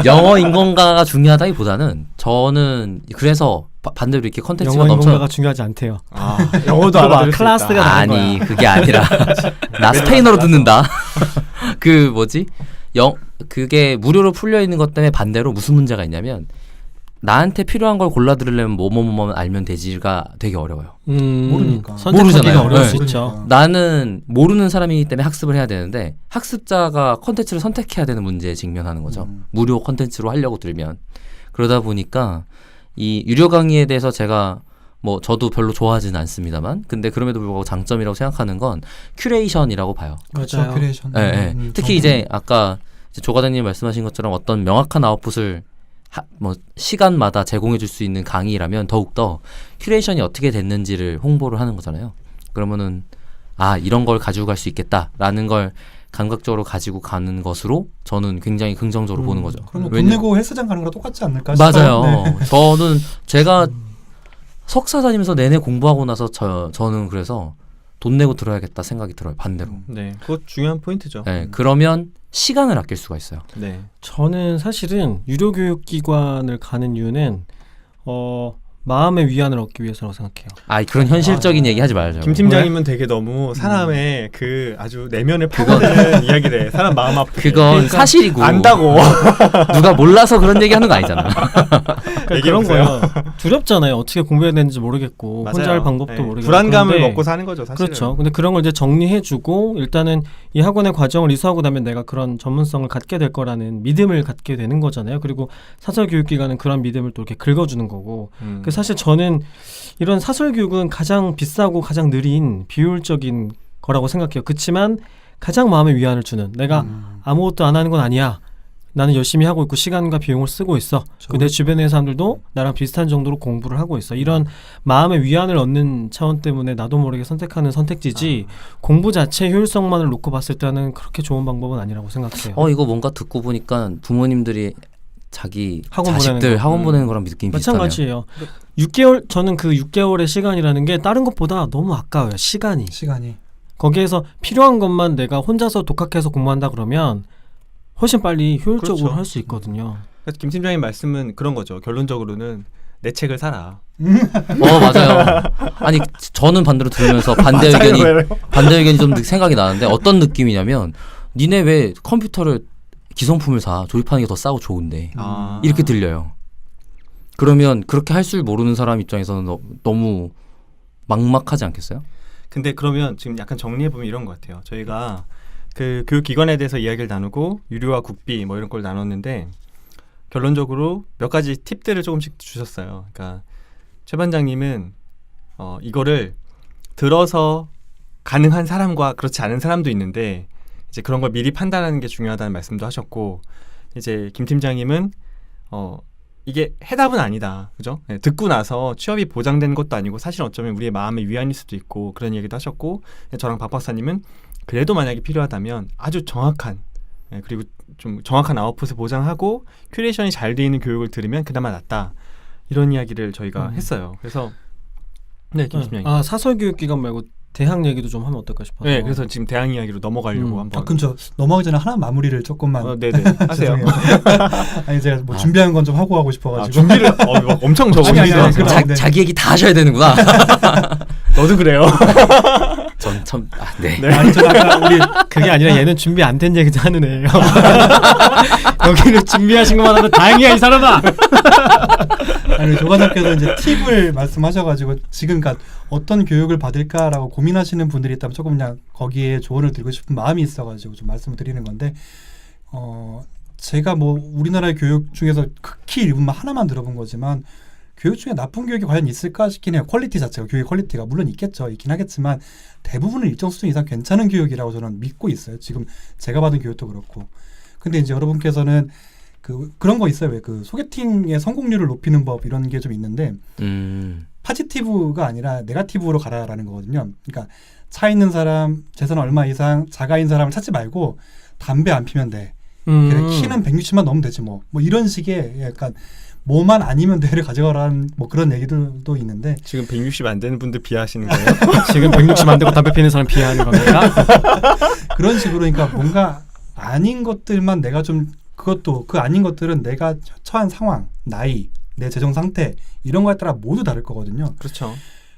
영어 인공가가 중요하다기보다는 저는 그래서 반대로 이렇게 컨텐츠가 영어 인공가가 중요하지 않대요. 영어도 알아들을 수 클래스가 있다. 다른 거야. 아니 그게 아니라 나 스페인어로 듣는다. 그게 무료로 풀려 있는 것 때문에 반대로 무슨 문제가 있냐면. 나한테 필요한 걸 골라 들으려면 뭐뭐뭐 알면 되지가 되게 어려워요. 모르니까. 모르잖아요. 어려울 수 그러니까. 있죠. 나는 모르는 사람이기 때문에 학습을 해야 되는데 학습자가 컨텐츠를 선택해야 되는 문제에 직면하는 거죠. 무료 컨텐츠로 하려고 들면. 그러다 보니까 이 유료 강의에 대해서 제가 저도 별로 좋아하지는 않습니다만 근데 그럼에도 불구하고 장점이라고 생각하는 건 큐레이션이라고 봐요. 그렇죠. 큐레이션. 특히 이제 아까 조 과장님 말씀하신 것처럼 어떤 명확한 아웃풋을 시간마다 제공해 줄 수 있는 강의라면 더욱더 큐레이션이 어떻게 됐는지를 홍보를 하는 거잖아요. 그러면은 이런 걸 가지고 갈 수 있겠다라는 걸 감각적으로 가지고 가는 것으로 저는 굉장히 긍정적으로 보는 거죠. 그럼 돈 내고 헬스장 가는 거랑 똑같지 않을까 싶어요. 싶어요. 맞아요. 저는 제가 석사 다니면서 내내 공부하고 나서 저는 그래서 돈 내고 들어야겠다 생각이 들어요. 반대로. 네, 그거 중요한 포인트죠. 네, 그러면 시간을 아낄 수가 있어요. 네. 저는 사실은 유료 교육기관을 가는 이유는 마음의 위안을 얻기 위해서라고 생각해요. 그런 현실적인 얘기 하지 말자고. 김 팀장님은 되게 너무 사람의 아주 내면을 파고드는 이야기를 해. 사람 마음 아프게. 그건 사실이고. 안다고. 누가 몰라서 그런 얘기 하는 거 아니잖아. 그런 거예요. 두렵잖아요. 어떻게 공부해야 되는지 모르겠고 맞아요. 혼자 할 방법도 모르겠고. 불안감을 먹고 사는 거죠, 사실은. 그렇죠. 근데 그런 걸 이제 정리해주고 일단은 이 학원의 과정을 이수하고 나면 내가 그런 전문성을 갖게 될 거라는 믿음을 갖게 되는 거잖아요. 그리고 사설교육기관은 그런 믿음을 또 이렇게 긁어주는 거고. 사실 저는 이런 사설교육은 가장 비싸고 가장 느린 비효율적인 거라고 생각해요. 그렇지만 가장 마음의 위안을 주는 내가 아무것도 안 하는 건 아니야. 나는 열심히 하고 있고 시간과 비용을 쓰고 있어. 내 주변의 사람들도 나랑 비슷한 정도로 공부를 하고 있어. 이런 마음의 위안을 얻는 차원 때문에 나도 모르게 선택하는 선택지지 공부 자체의 효율성만을 놓고 봤을 때는 그렇게 좋은 방법은 아니라고 생각해요. 이거 뭔가 듣고 보니까 부모님들이 자기 학원 자식들 학원 보내는 거랑 느낌이 비슷하네요. 마찬가지예요. 6개월 저는 그 6개월의 시간이라는 게 다른 것보다 너무 아까워요. 시간이. 거기에서 필요한 것만 내가 혼자서 독학해서 공부한다 그러면 훨씬 빨리 효율적으로 그렇죠. 할 수 있거든요. 김 팀장님 말씀은 그런 거죠. 결론적으로는 내 책을 사라. 맞아요. 아니 저는 반대로 들으면서 반대 의견이 좀 생각이 나는데 어떤 느낌이냐면 니네 왜 컴퓨터를 기성품을 사 조립하는 게 더 싸고 좋은데 이렇게 들려요. 그러면 그렇게 할 줄 모르는 사람 입장에서는 너무 막막하지 않겠어요? 근데 그러면 지금 약간 정리해보면 이런 것 같아요. 저희가 그 교육기관에 대해서 이야기를 나누고 유료와 국비 뭐 이런 걸 나눴는데 결론적으로 몇 가지 팁들을 조금씩 주셨어요. 그러니까 최 반장님은 이거를 들어서 가능한 사람과 그렇지 않은 사람도 있는데 이제 그런 걸 미리 판단하는 게 중요하다는 말씀도 하셨고, 이제 김 팀장님은 이게 해답은 아니다, 그죠? 네, 듣고 나서 취업이 보장되는 것도 아니고 사실 어쩌면 우리의 마음의 위안일 수도 있고 그런 얘기도 하셨고, 저랑 박 박사님은 그래도 만약에 필요하다면 아주 정확한 그리고 좀 정확한 아웃풋을 보장하고 큐레이션이 잘 돼 있는 교육을 들으면 그나마 낫다, 이런 이야기를 저희가 했어요. 그래서 네, 김 팀장님. 사설교육기관 말고 대학 얘기도 좀 하면 어떨까 싶어요. 네, 그래서 지금 대학 이야기로 넘어가려고 한번. 그럼 저 넘어가기 전에 하나 마무리를 조금만. 네네. 하세요. 아니 제가 뭐 준비한 건 좀 하고 싶어가지고. 준비를 엄청 적으셨어요. 아니, 자기 얘기 다 하셔야 되는구나. 너도 그래요. 전 참 네. 아니 저 아까 우리 그게 아니라 얘는 준비 안 된 얘기도 하는 애예요. 여기는 준비하신 것만 하면 다행이야 이 사람아. 아니 조과장께서 이제 팁을 말씀하셔가지고 지금 그러니까 어떤 교육을 받을까라고 고민하시는 분들이 있다면 조금 그냥 거기에 조언을 드리고 싶은 마음이 있어가지고 좀 말씀을 드리는 건데, 제가 뭐 우리나라의 교육 중에서 극히 일부만 하나만 들어본 거지만 교육 중에 나쁜 교육이 과연 있을까 싶긴 해요. 퀄리티 자체가, 교육 퀄리티가 물론 있겠죠. 있긴 하겠지만 대부분은 일정 수준 이상 괜찮은 교육이라고 저는 믿고 있어요. 지금 제가 받은 교육도 그렇고. 근데 이제 여러분께서는 그런 거 있어요. 왜 그 소개팅의 성공률을 높이는 법 이런 게 좀 있는데 파지티브가 아니라 네거티브로 가라라는 거거든요. 그러니까 차 있는 사람, 재산 얼마 이상, 자가인 사람을 찾지 말고 담배 안 피면 돼. 그래, 키는 160만 넘으면 되지 뭐 이런 식의 약간 뭐만 아니면 돼를 가져가라는 뭐 그런 얘기들도 있는데, 지금 160 안 되는 분들 비하하시는 거예요? 지금 160 안 되고 담배 피는 사람 비하하는 겁니까? 그런 식으로, 그러니까 뭔가 아닌 것들만 내가 좀, 그것도 그 아닌 것들은 내가 처한 상황, 나이, 내 재정 상태 이런 거에 따라 모두 다를 거거든요. 그렇죠.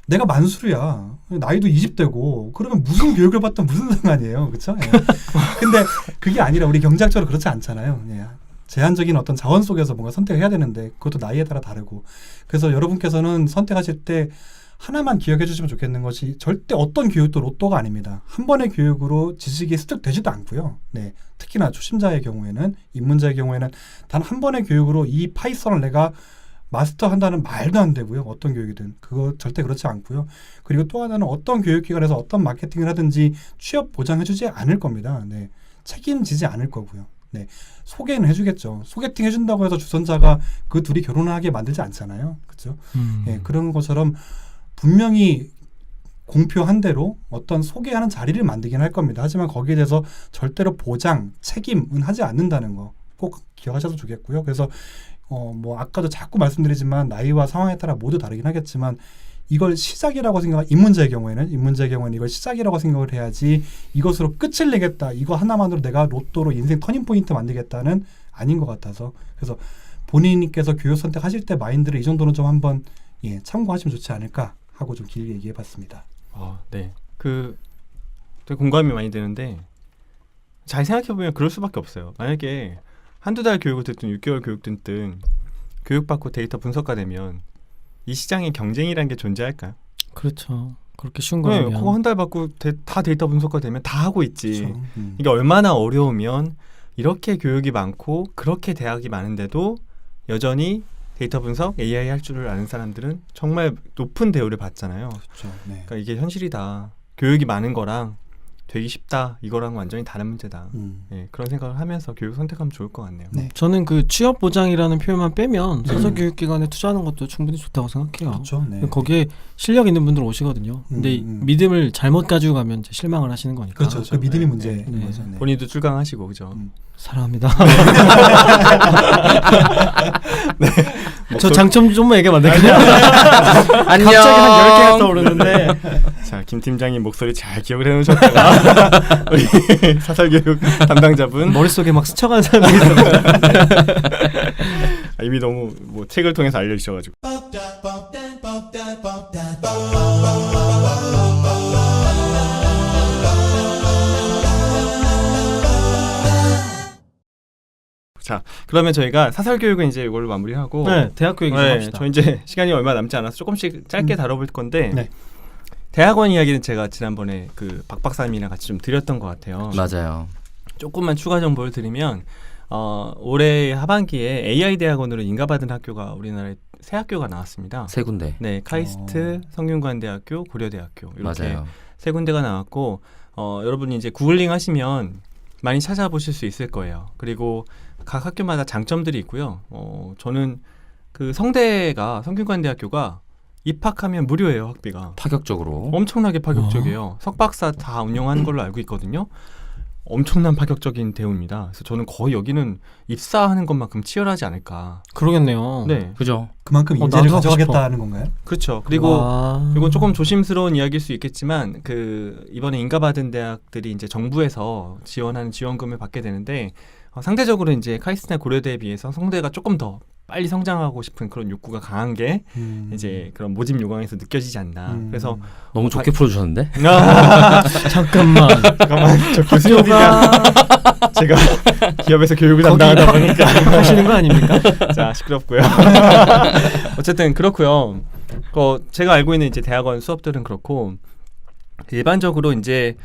내가 만수르야. 나이도 20대고 그러면 무슨 교육을 받든 무슨 상관이에요. 그렇죠? 예. 근데 그게 아니라 우리 경제학적으로 그렇지 않잖아요. 예. 제한적인 어떤 자원 속에서 뭔가 선택을 해야 되는데 그것도 나이에 따라 다르고, 그래서 여러분께서는 선택하실 때 하나만 기억해 주시면 좋겠는 것이, 절대 어떤 교육도 로또가 아닙니다. 한 번의 교육으로 지식이 습득되지도 않고요. 네, 특히나 초심자의 경우에는, 입문자의 경우에는 단 한 번의 교육으로 이 파이썬을 내가 마스터한다는 말도 안 되고요. 어떤 교육이든 그거 절대 그렇지 않고요. 그리고 또 하나는 어떤 교육기관에서 어떤 마케팅을 하든지 취업 보장해주지 않을 겁니다. 네, 책임지지 않을 거고요. 네, 소개는 해주겠죠. 소개팅 해준다고 해서 주선자가 그 둘이 결혼을 하게 만들지 않잖아요. 그렇죠? 네, 그런 것처럼 분명히 공표한 대로 어떤 소개하는 자리를 만들긴 할 겁니다. 하지만 거기에 대해서 절대로 보장, 책임은 하지 않는다는 거 꼭 기억하셔도 좋겠고요. 그래서 뭐 아까도 자꾸 말씀드리지만 나이와 상황에 따라 모두 다르긴 하겠지만, 이걸 시작이라고 입문자의 경우에는 이걸 시작이라고 생각을 해야지 이것으로 끝을 내겠다, 이거 하나만으로 내가 로또로 인생 터닝포인트 만들겠다는 아닌 것 같아서, 그래서 본인께서 교육 선택하실 때 마인드를 이 정도는 좀 한번 참고하시면 좋지 않을까 하고 좀 길게 얘기해봤습니다. 네. 되게 공감이 많이 되는데, 잘 생각해보면 그럴 수밖에 없어요. 만약에 한두 달 교육을 듣든 6개월 교육 듣든 교육받고 데이터 분석가 되면 이 시장에 경쟁이라는 게 존재할까요? 그렇죠. 그렇게 쉬운 네, 거면. 그거 한 달 받고 다 데이터 분석가 되면 다 하고 있지. 그렇죠. 이게 얼마나 어려우면 이렇게 교육이 많고 그렇게 대학이 많은데도 여전히 데이터 분석, AI 할 줄을 아는 사람들은 정말 높은 대우를 받잖아요. 그렇죠. 네. 그러니까 이게 현실이다. 교육이 많은 거랑 되기 쉽다, 이거랑 완전히 다른 문제다. 그런 생각을 하면서 교육 선택하면 좋을 것 같네요. 네. 저는 그 취업 보장이라는 표현만 빼면 사설교육기관에 투자하는 것도 충분히 좋다고 생각해요. 그렇죠. 네. 거기에 실력 있는 분들 오시거든요. 근데 믿음을 잘못 가지고 가면 이제 실망을 하시는 거니까. 그렇죠. 그 믿음이 문제인 네. 거죠. 네. 본인도 출강하시고, 그죠? 사랑합니다. 저 장점 좀만 얘기하면 안 될까요? 안녕. 갑자기 한 10개가 떠오르는데. 자, 김 팀장님 목소리 잘 기억을 해놓으셨다가 우리 사설교육 담당자분 머릿속에 막 스쳐가는 사람이 있어. 이미 너무 뭐 책을 통해서 알려주셔가지고. 자, 그러면 저희가 사설교육은 이제 이걸로 마무리하고 네, 대학교 얘기 좀 네, 합시다. 저 이제 시간이 얼마 남지 않아서 조금씩 짧게 다뤄볼 건데 네. 대학원 이야기는 제가 지난번에 그 박 박사님이랑 같이 좀 드렸던 것 같아요. 맞아요. 조금만 추가 정보를 드리면 올해 하반기에 AI 대학원으로 인가받은 학교가 우리나라에 세 학교가 나왔습니다. 세 군데. 네, 카이스트, 성균관대학교, 고려대학교 이렇게 맞아요. 세 군데가 나왔고 여러분이 이제 구글링 하시면 많이 찾아보실 수 있을 거예요. 그리고 각 학교마다 장점들이 있고요. 저는 그 성대가 성균관대학교가 입학하면 무료예요, 학비가. 파격적으로. 엄청나게 파격적이에요. 석박사 다 운영하는 걸로 알고 있거든요. 엄청난 파격적인 대우입니다. 그래서 저는 거의 여기는 입사하는 것만큼 치열하지 않을까. 그러겠네요. 네, 그죠? 그만큼 나도 인재를 하고 가져가겠다는 건가요? 그렇죠. 그리고 와. 이건 조금 조심스러운 이야기일 수 있겠지만 그 이번에 인가받은 대학들이 이제 정부에서 지원하는 지원금을 받게 되는데 상대적으로 이제 카이스트나 고려대에 비해서 성대가 조금 더 빨리 성장하고 싶은 그런 욕구가 강한 게 이제 그런 모집 요강에서 느껴지지 않나. 그래서 너무 좋게 풀어주셨는데? 잠깐만. 저 교수님이가 제가 기업에서 교육을 담당하다 보니까 하시는 거 아닙니까? 자 시끄럽고요. 어쨌든 그렇고요. 제가 알고 있는 이제 대학원 수업들은 그렇고 일반적으로 이제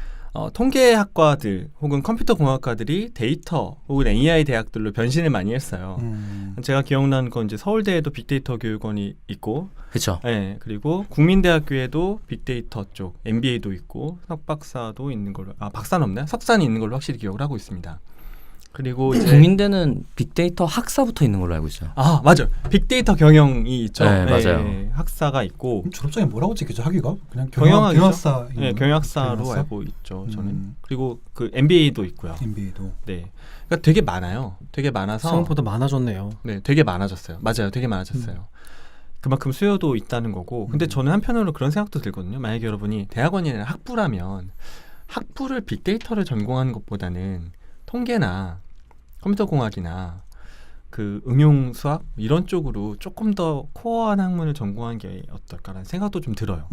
통계학과들 혹은 컴퓨터공학과들이 데이터 혹은 AI 대학들로 변신을 많이 했어요. 제가 기억나는 건 이제 서울대에도 빅데이터 교육원이 있고, 그렇죠. 네, 그리고 국민대학교에도 빅데이터 쪽 MBA도 있고 석박사도 있는 걸로 박사는 없나요? 석사는 있는 걸로 확실히 기억을 하고 있습니다. 그리고 이제 국민대는 빅데이터 학사부터 있는 걸로 알고 있어요. 맞아요. 빅데이터 경영이 있죠. 네, 맞아요. 학사가 있고 졸업장에 뭐라고 찍히죠? 학위가? 그냥 경영학이죠. 경영학사. 네, 경영학사로 알고 있죠. 저는. 그리고 그 MBA도 있고요. MBA도. 네, 그러니까 되게 많아요. 되게 많아서 생각보다 많아졌네요. 네, 되게 많아졌어요. 맞아요, 되게 많아졌어요. 그만큼 수요도 있다는 거고. 근데 저는 한편으로 그런 생각도 들거든요. 만약에 여러분이 대학원이나 학부라면 학부를 빅데이터를 전공하는 것보다는 통계나 컴퓨터공학이나 그 응용 수학 이런 쪽으로 조금 더 코어한 학문을 전공하는 게 어떨까라는 생각도 좀 들어요.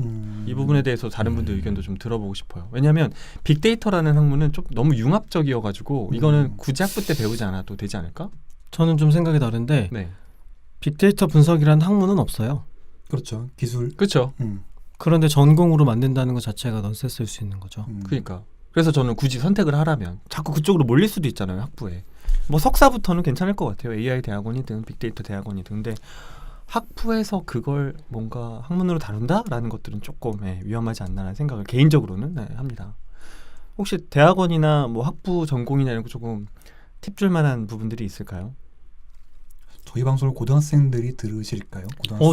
이 부분에 대해서 다른 분들 의견도 좀 들어보고 싶어요. 왜냐하면 빅데이터라는 학문은 좀 너무 융합적이어가지고 이거는 굳이 학부 때 배우지 않아도 되지 않을까? 저는 좀 생각이 다른데 네, 빅데이터 분석이라는 학문은 없어요. 그렇죠. 기술. 그렇죠. 그런데 전공으로 만든다는 것 자체가 넌센스일 수 있는 거죠. 그러니까 그래서 저는 굳이 선택을 하라면 자꾸 그쪽으로 몰릴 수도 있잖아요, 학부에. 뭐 석사부터는 괜찮을 것 같아요. AI 대학원이든 빅데이터 대학원이든. 근데 학부에서 그걸 뭔가 학문으로 다룬다라는 것들은 조금 위험하지 않나라는 생각을 개인적으로는 합니다. 혹시 대학원이나 뭐 학부 전공이나 이런 거 조금 팁 줄 만한 부분들이 있을까요? 저희 방송을 고등학생들이 들으실까요?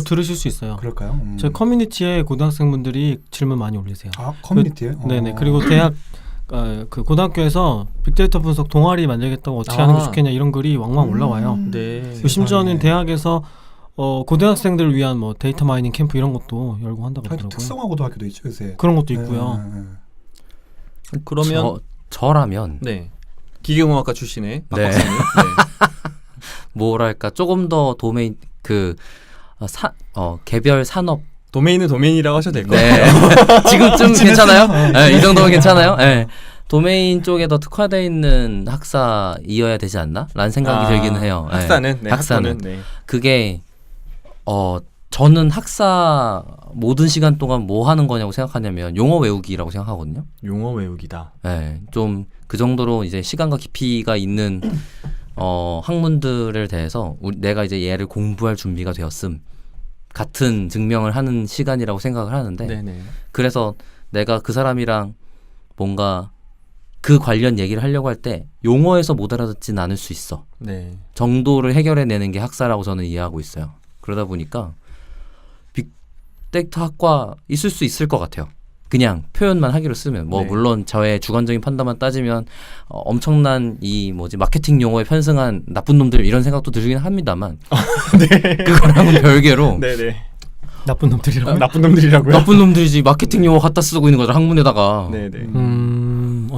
들으실 수 있어요. 그럴까요? 저희 커뮤니티에 고등학생분들이 질문 많이 올리세요. 커뮤니티에? 네네. 그리고 대학 그 고등학교에서 빅데이터 분석 동아리 만들겠다고 어떻게 하는 게 좋겠냐 이런 글이 왕왕 올라와요. 네. 그리고 심지어는 대학에서 고등학생들을 위한 뭐 데이터 마이닝 캠프 이런 것도 열고 한다고 하더라고요. 특성화고등학교도 있죠 요새. 그런 것도 있고요. 그러면 저라면 네, 기계공학과 출신의 박 네. 박사님. 네. 뭐랄까 조금 더 도메인 개별 산업. 도메인은 도메인이라고 하셔도 될 것 네. 같아요. 지금쯤 괜찮아요? 네, 이 정도면 괜찮아요? 네. 도메인 쪽에 더 특화되어 있는 학사이어야 되지 않나? 라는 생각이 들기는 해요. 학사는? 네, 학사는. 학부는, 네. 그게 저는 학사 모든 시간 동안 뭐 하는 거냐고 생각하냐면 용어 외우기라고 생각하거든요. 용어 외우기다. 네, 좀 그 정도로 이제 시간과 깊이가 있는 학문들에 대해서 내가 이제 얘를 공부할 준비가 되었음 같은 증명을 하는 시간이라고 생각을 하는데 네네. 그래서 내가 그 사람이랑 뭔가 그 관련 얘기를 하려고 할 때 용어에서 못 알아듣진 않을 수 있어. 네. 정도를 해결해내는 게 학사라고 저는 이해하고 있어요. 그러다 보니까 빅데이터 학과 있을 수 있을 것 같아요. 그냥 표현만 하기로 쓰면 뭐 네. 물론 저의 주관적인 판단만 따지면 엄청난 이 마케팅 용어에 편승한 나쁜 놈들 이런 생각도 들긴 합니다만 네. 그거랑은 별개로 네네. 나쁜 놈들이라고. 나쁜 놈들이라고요? 나쁜 놈들이지. 마케팅 용어 갖다 쓰고 있는 거죠. 학문에다가. 네네.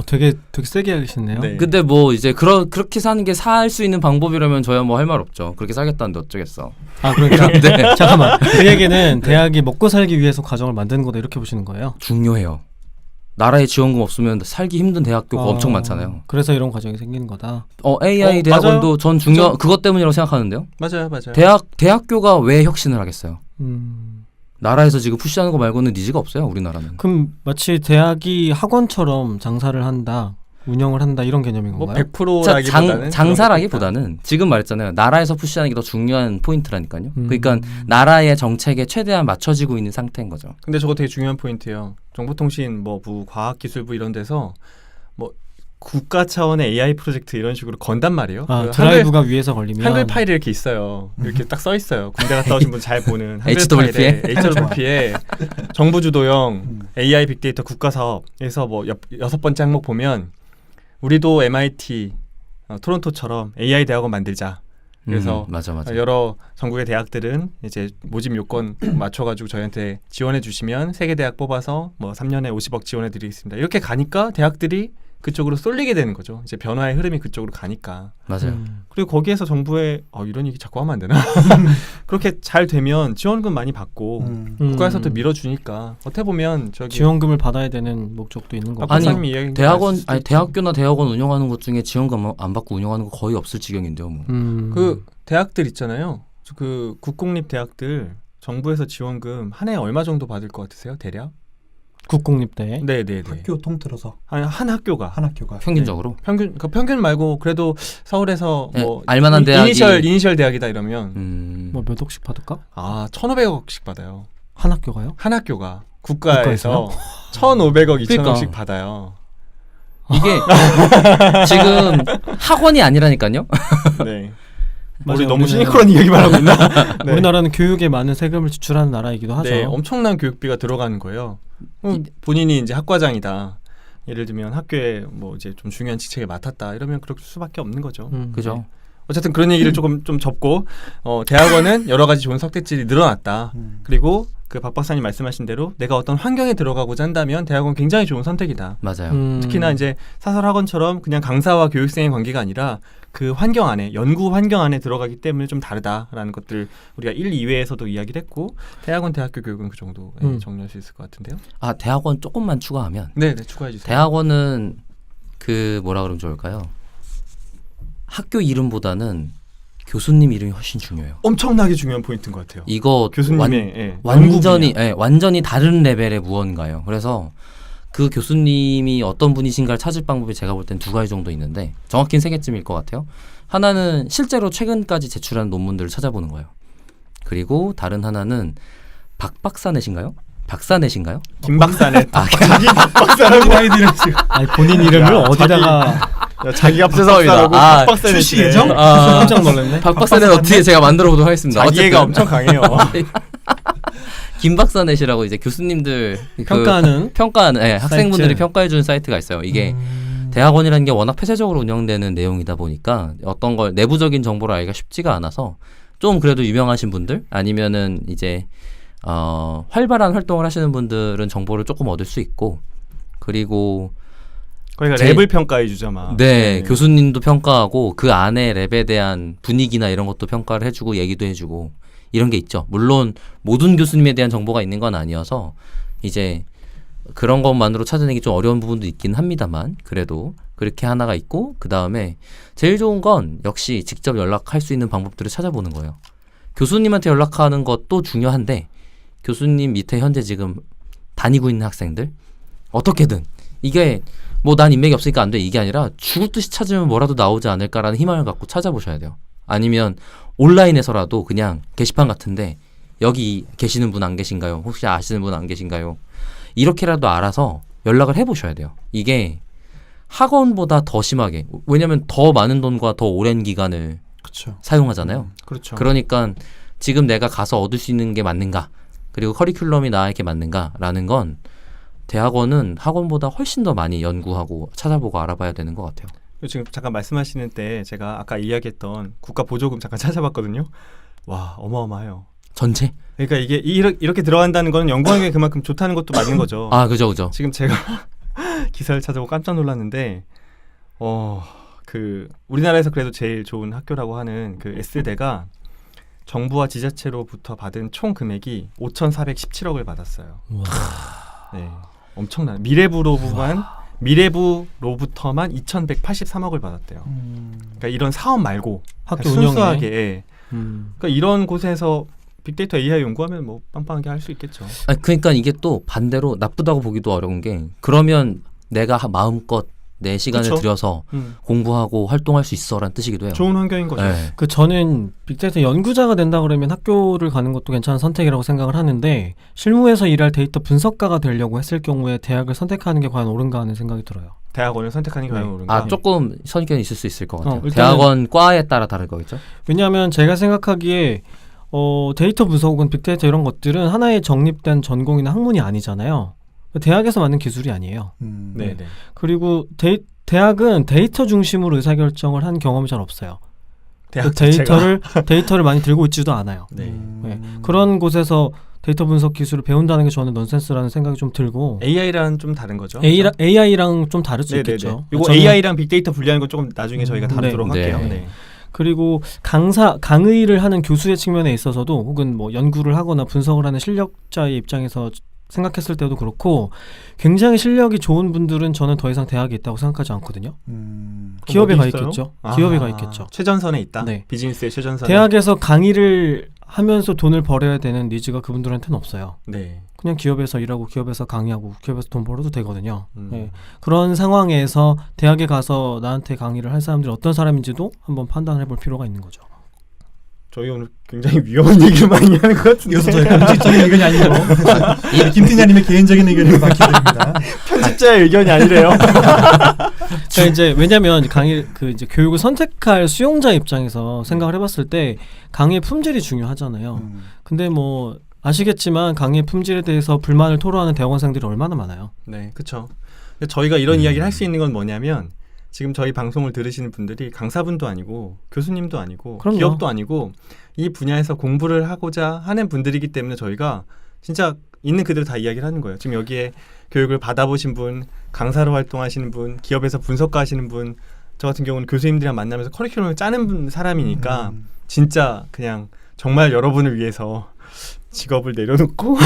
되게 세게 하시네요. 네. 근데 뭐 이제 그렇게 사는 게 살 수 있는 방법이라면 저야 뭐 할 말 없죠. 그렇게 살겠다는데 어쩌겠어. 아 그러니까 네. 잠깐만. 그 얘기는 대학이 먹고 살기 위해서 과정을 만드는 거다 이렇게 보시는 거예요? 중요해요. 나라의 지원금 없으면 살기 힘든 대학교가 엄청 많잖아요. 그래서 이런 과정이 생기는 거다. AI 대학원도 전 그것 때문이라고 생각하는데요. 맞아요. 대학교가 왜 혁신을 하겠어요? 음. 나라에서 지금 푸시하는 거 말고는 니즈가 없어요. 우리나라는. 그럼 마치 대학이 학원처럼 장사를 한다, 운영을 한다 이런 개념인 뭐 건가요? 100%라기보다는 장사라기보다는 지금 말했잖아요. 나라에서 푸시하는 게 더 중요한 포인트라니까요. 그러니까 나라의 정책에 최대한 맞춰지고 있는 상태인 거죠. 근데 저거 되게 중요한 포인트예요. 정보통신부, 과학기술부 이런 데서 뭐 국가 차원의 AI 프로젝트 이런 식으로 건단 말이에요. 아, 그 드라이브가 위에서 걸리면 한글 파일이 이렇게 있어요. 이렇게 딱 써 있어요. 군대 갔다 오신 분 잘 보는 한글 HWP에? 파일에 HWP에 정부 주도형 AI 빅데이터 국가 사업에서 뭐 6번째 항목 보면 우리도 MIT 토론토처럼 AI 대학원 만들자. 그래서 맞아. 여러 전국의 대학들은 이제 모집 요건 맞춰가지고 저희한테 지원해 주시면 3개 대학 뽑아서 뭐 3년에 50억 지원해 드리겠습니다. 이렇게 가니까 대학들이 그쪽으로 쏠리게 되는 거죠. 이제 변화의 흐름이 그쪽으로 가니까. 맞아요. 그리고 거기에서 정부에 이런 얘기 자꾸 하면 안 되나? 그렇게 잘 되면 지원금 많이 받고 국가에서도 밀어주니까 어떻게 보면 저기 지원금을 받아야 되는 목적도 있는 거고. 아니, 박사님이 이야기한 대학교나 대학원 운영하는 것 중에 지원금 안 받고 운영하는 거 거의 없을 지경인데요. 뭐. 그 대학들 있잖아요. 그 국공립 대학들 정부에서 지원금 한 해에 얼마 정도 받을 것 같으세요? 대략? 국공립대. 네네네. 학교 통틀어서 한 학교가 한 학교가 평균적으로. 평균 말고 그래도 서울에서 네, 뭐 알만한 대학이 이니셜 대학이다 이러면 뭐 몇 억씩 받을까? 1,500억씩 받아요. 한 학교가요? 한 학교가 국가에서 국가에서요? 1,500억, 2,000억씩 그러니까. 받아요. 이게 지금 학원이 아니라니까요. 네. 맞아요. 우리 너무 우리는- 시니컬한 이야기만 하고 있나? 네. 우리나라는 교육에 많은 세금을 지출하는 나라이기도 하죠. 네, 엄청난 교육비가 들어가는 거예요. 본인이 이제 학과장이다. 예를 들면 학교에 뭐 이제 좀 중요한 직책을 맡았다. 이러면 그럴 수밖에 없는 거죠. 그죠? 네. 어쨌든 그런 얘기를 좀 접고 대학원은 여러 가지 좋은 석대질이 늘어났다. 그리고 그 박 박사님 말씀하신 대로 내가 어떤 환경에 들어가고자 한다면 대학원 굉장히 좋은 선택이다. 맞아요. 특히나 이제 사설 학원처럼 그냥 강사와 교육생의 관계가 아니라 그 환경 안에 연구 환경 안에 들어가기 때문에 좀 다르다라는 것들 우리가 1, 2회에서도 이야기를 했고 대학원 대학교 교육은 그 정도 정리할 수 있을 것 같은데요. 대학원 조금만 추가하면 네, 추가해 주세요. 대학원은 그 뭐라 그러면 좋을까요? 학교 이름보다는 교수님 이름이 훨씬 중요해요. 엄청나게 중요한 포인트인 것 같아요. 이거 교수님의 완전히 다른 레벨의 무언가예요. 그래서 그 교수님이 어떤 분이신가를 찾을 방법이 제가 볼 땐 2가지 정도 있는데 정확히는 3개쯤일 것 같아요. 하나는 실제로 최근까지 제출한 논문들을 찾아보는 거예요. 그리고 다른 하나는 박박사넷인가요? 박사넷인가요? 김박사넷. 자기 박사라고 아이디를 지금 아니 본인 이름을 어디다가 자기가 죄송합니다. 박사라고 출시 예정? 깜짝 놀랐네. 박박사넷 어떻게 제가 만들어 보도록 하겠습니다. 자기애가 엄청 강해요. 김박사넷이라고 이제 교수님들 평가하는 학생분들이 사이트. 평가해 주는 사이트가 있어요. 이게 대학원이라는 게 워낙 폐쇄적으로 운영되는 내용이다 보니까 어떤 걸 내부적인 정보를 알기가 쉽지가 않아서 좀 그래도 유명하신 분들 아니면은 이제 활발한 활동을 하시는 분들은 정보를 조금 얻을 수 있고 그리고 거기가 랩을 평가해 주잖아. 네, 교수님도 평가하고 그 안에 랩에 대한 분위기나 이런 것도 평가를 해주고 얘기도 해주고 이런 게 있죠. 물론 모든 교수님에 대한 정보가 있는 건 아니어서 이제 그런 것만으로 찾아내기 좀 어려운 부분도 있긴 합니다만 그래도 그렇게 하나가 있고 그 다음에 제일 좋은 건 역시 직접 연락할 수 있는 방법들을 찾아보는 거예요. 교수님한테 연락하는 것도 중요한데 교수님 밑에 현재 지금 다니고 있는 학생들 어떻게든 이게 뭐 난 인맥이 없으니까 안 돼 이게 아니라 죽을 듯이 찾으면 뭐라도 나오지 않을까라는 희망을 갖고 찾아보셔야 돼요. 아니면 온라인에서라도 그냥 게시판 같은데 여기 계시는 분 안 계신가요? 혹시 아시는 분 안 계신가요? 이렇게라도 알아서 연락을 해보셔야 돼요. 이게 학원보다 더 심하게 왜냐하면 더 많은 돈과 더 오랜 기간을 그렇죠. 사용하잖아요. 그렇죠. 그러니까 지금 내가 가서 얻을 수 있는 게 맞는가 그리고 커리큘럼이 나에게 맞는가라는 건 대학원은 학원보다 훨씬 더 많이 연구하고 찾아보고 알아봐야 되는 것 같아요. 지금 잠깐 말씀하시는 때 제가 아까 이야기했던 국가 보조금 잠깐 찾아봤거든요. 와 어마어마해요. 전체? 그러니까 이게 이렇게 들어간다는 건 연구하는 게 그만큼 좋다는 것도 맞는 거죠. 아, 그죠. 지금 제가 기사를 찾아보고 깜짝 놀랐는데 그 우리나라에서 그래도 제일 좋은 학교라고 하는 그 S대가 정부와 지자체로부터 받은 총 금액이 5,417억을 받았어요. 우와. 네, 엄청난 미래부로부터만 2,183억을 받았대요. 그러니까 이런 사업 말고 학교 그냥 운영에. 순수하게 그러니까 이런 곳에서 빅데이터 AI 연구하면 뭐 빵빵하게 할 수 있겠죠. 아니, 그러니까 이게 또 반대로 나쁘다고 보기도 어려운 게 그러면 내가 마음껏 내 시간을 그쵸? 들여서 공부하고 활동할 수 있어라는 뜻이기도 해요. 좋은 환경인 거죠. 네. 저는 빅데이터 연구자가 된다 그러면 학교를 가는 것도 괜찮은 선택이라고 생각을 하는데 실무에서 일할 데이터 분석가가 되려고 했을 경우에 대학을 선택하는 게 과연 옳은가 하는 생각이 들어요. 대학원을 선택하는 게 과연 옳은가? 아, 조금 선견이 있을 수 있을 것 같아요. 일단은- 대학원 과에 따라 다를 거겠죠? 왜냐하면 제가 생각하기에 데이터 분석 혹은 빅데이터 이런 것들은 하나의 정립된 전공이나 학문이 아니잖아요. 대학에서 만든 기술이 아니에요. 네. 그리고 대학은 데이터 중심으로 의사결정을 한 경험이 잘 없어요. 대학 데이터를 많이 들고 있지도 않아요. 네. 네. 그런 곳에서 데이터 분석 기술을 배운다는 게 저는 넌센스라는 생각이 좀 들고 AI랑 좀 다른 거죠. AI랑 좀 다를 수 네네네. 있겠죠. 이거 저는- AI랑 빅데이터 분리하는 건 조금 나중에 저희가 다루도록 네. 할게요. 네. 네. 그리고 강의를 하는 교수의 측면에 있어서도 혹은 뭐 연구를 하거나 분석을 하는 실력자의 입장에서 생각했을 때도 그렇고 굉장히 실력이 좋은 분들은 저는 더 이상 대학에 있다고 생각하지 않거든요. 기업에 가 어디 있어요? 있겠죠. 아, 기업에 가 있겠죠. 최전선에 있다. 네. 비즈니스의 최전선에. 대학에서 강의를 하면서 돈을 벌어야 되는 니즈가 그분들한테는 없어요. 네. 그냥 기업에서 일하고 기업에서 강의하고 기업에서 돈 벌어도 되거든요. 음. 네. 그런 상황에서 대학에 가서 나한테 강의를 할 사람들이 어떤 사람인지도 한번 판단을 해볼 필요가 있는 거죠. 저희 오늘 굉장히 위험한 얘기를 많이 하는 것 같은데. 이어서 저희 공식적인 의견이 아니고 김 팀장님의 개인적인 의견을 맡겨드립니다. 편집자의 의견이 아니래요. 그러니까 이제 왜냐면 이제 교육을 선택할 수용자 입장에서 생각을 해봤을 때 강의의 품질이 중요하잖아요. 근데 뭐 아시겠지만 강의의 품질에 대해서 불만을 토로하는 대학원생들이 얼마나 많아요. 네, 그렇죠. 저희가 이런 이야기를 할 수 있는 건 뭐냐면 지금 저희 방송을 들으시는 분들이 강사분도 아니고 교수님도 아니고 그럼요. 기업도 아니고 이 분야에서 공부를 하고자 하는 분들이기 때문에 저희가 진짜 있는 그대로 다 이야기를 하는 거예요. 지금 여기에 교육을 받아보신 분, 강사로 활동하시는 분, 기업에서 분석가 하시는 분, 저 같은 경우는 교수님들이랑 만나면서 커리큘럼을 짜는 사람이니까 진짜 그냥 정말 여러분을 위해서 직업을 내려놓고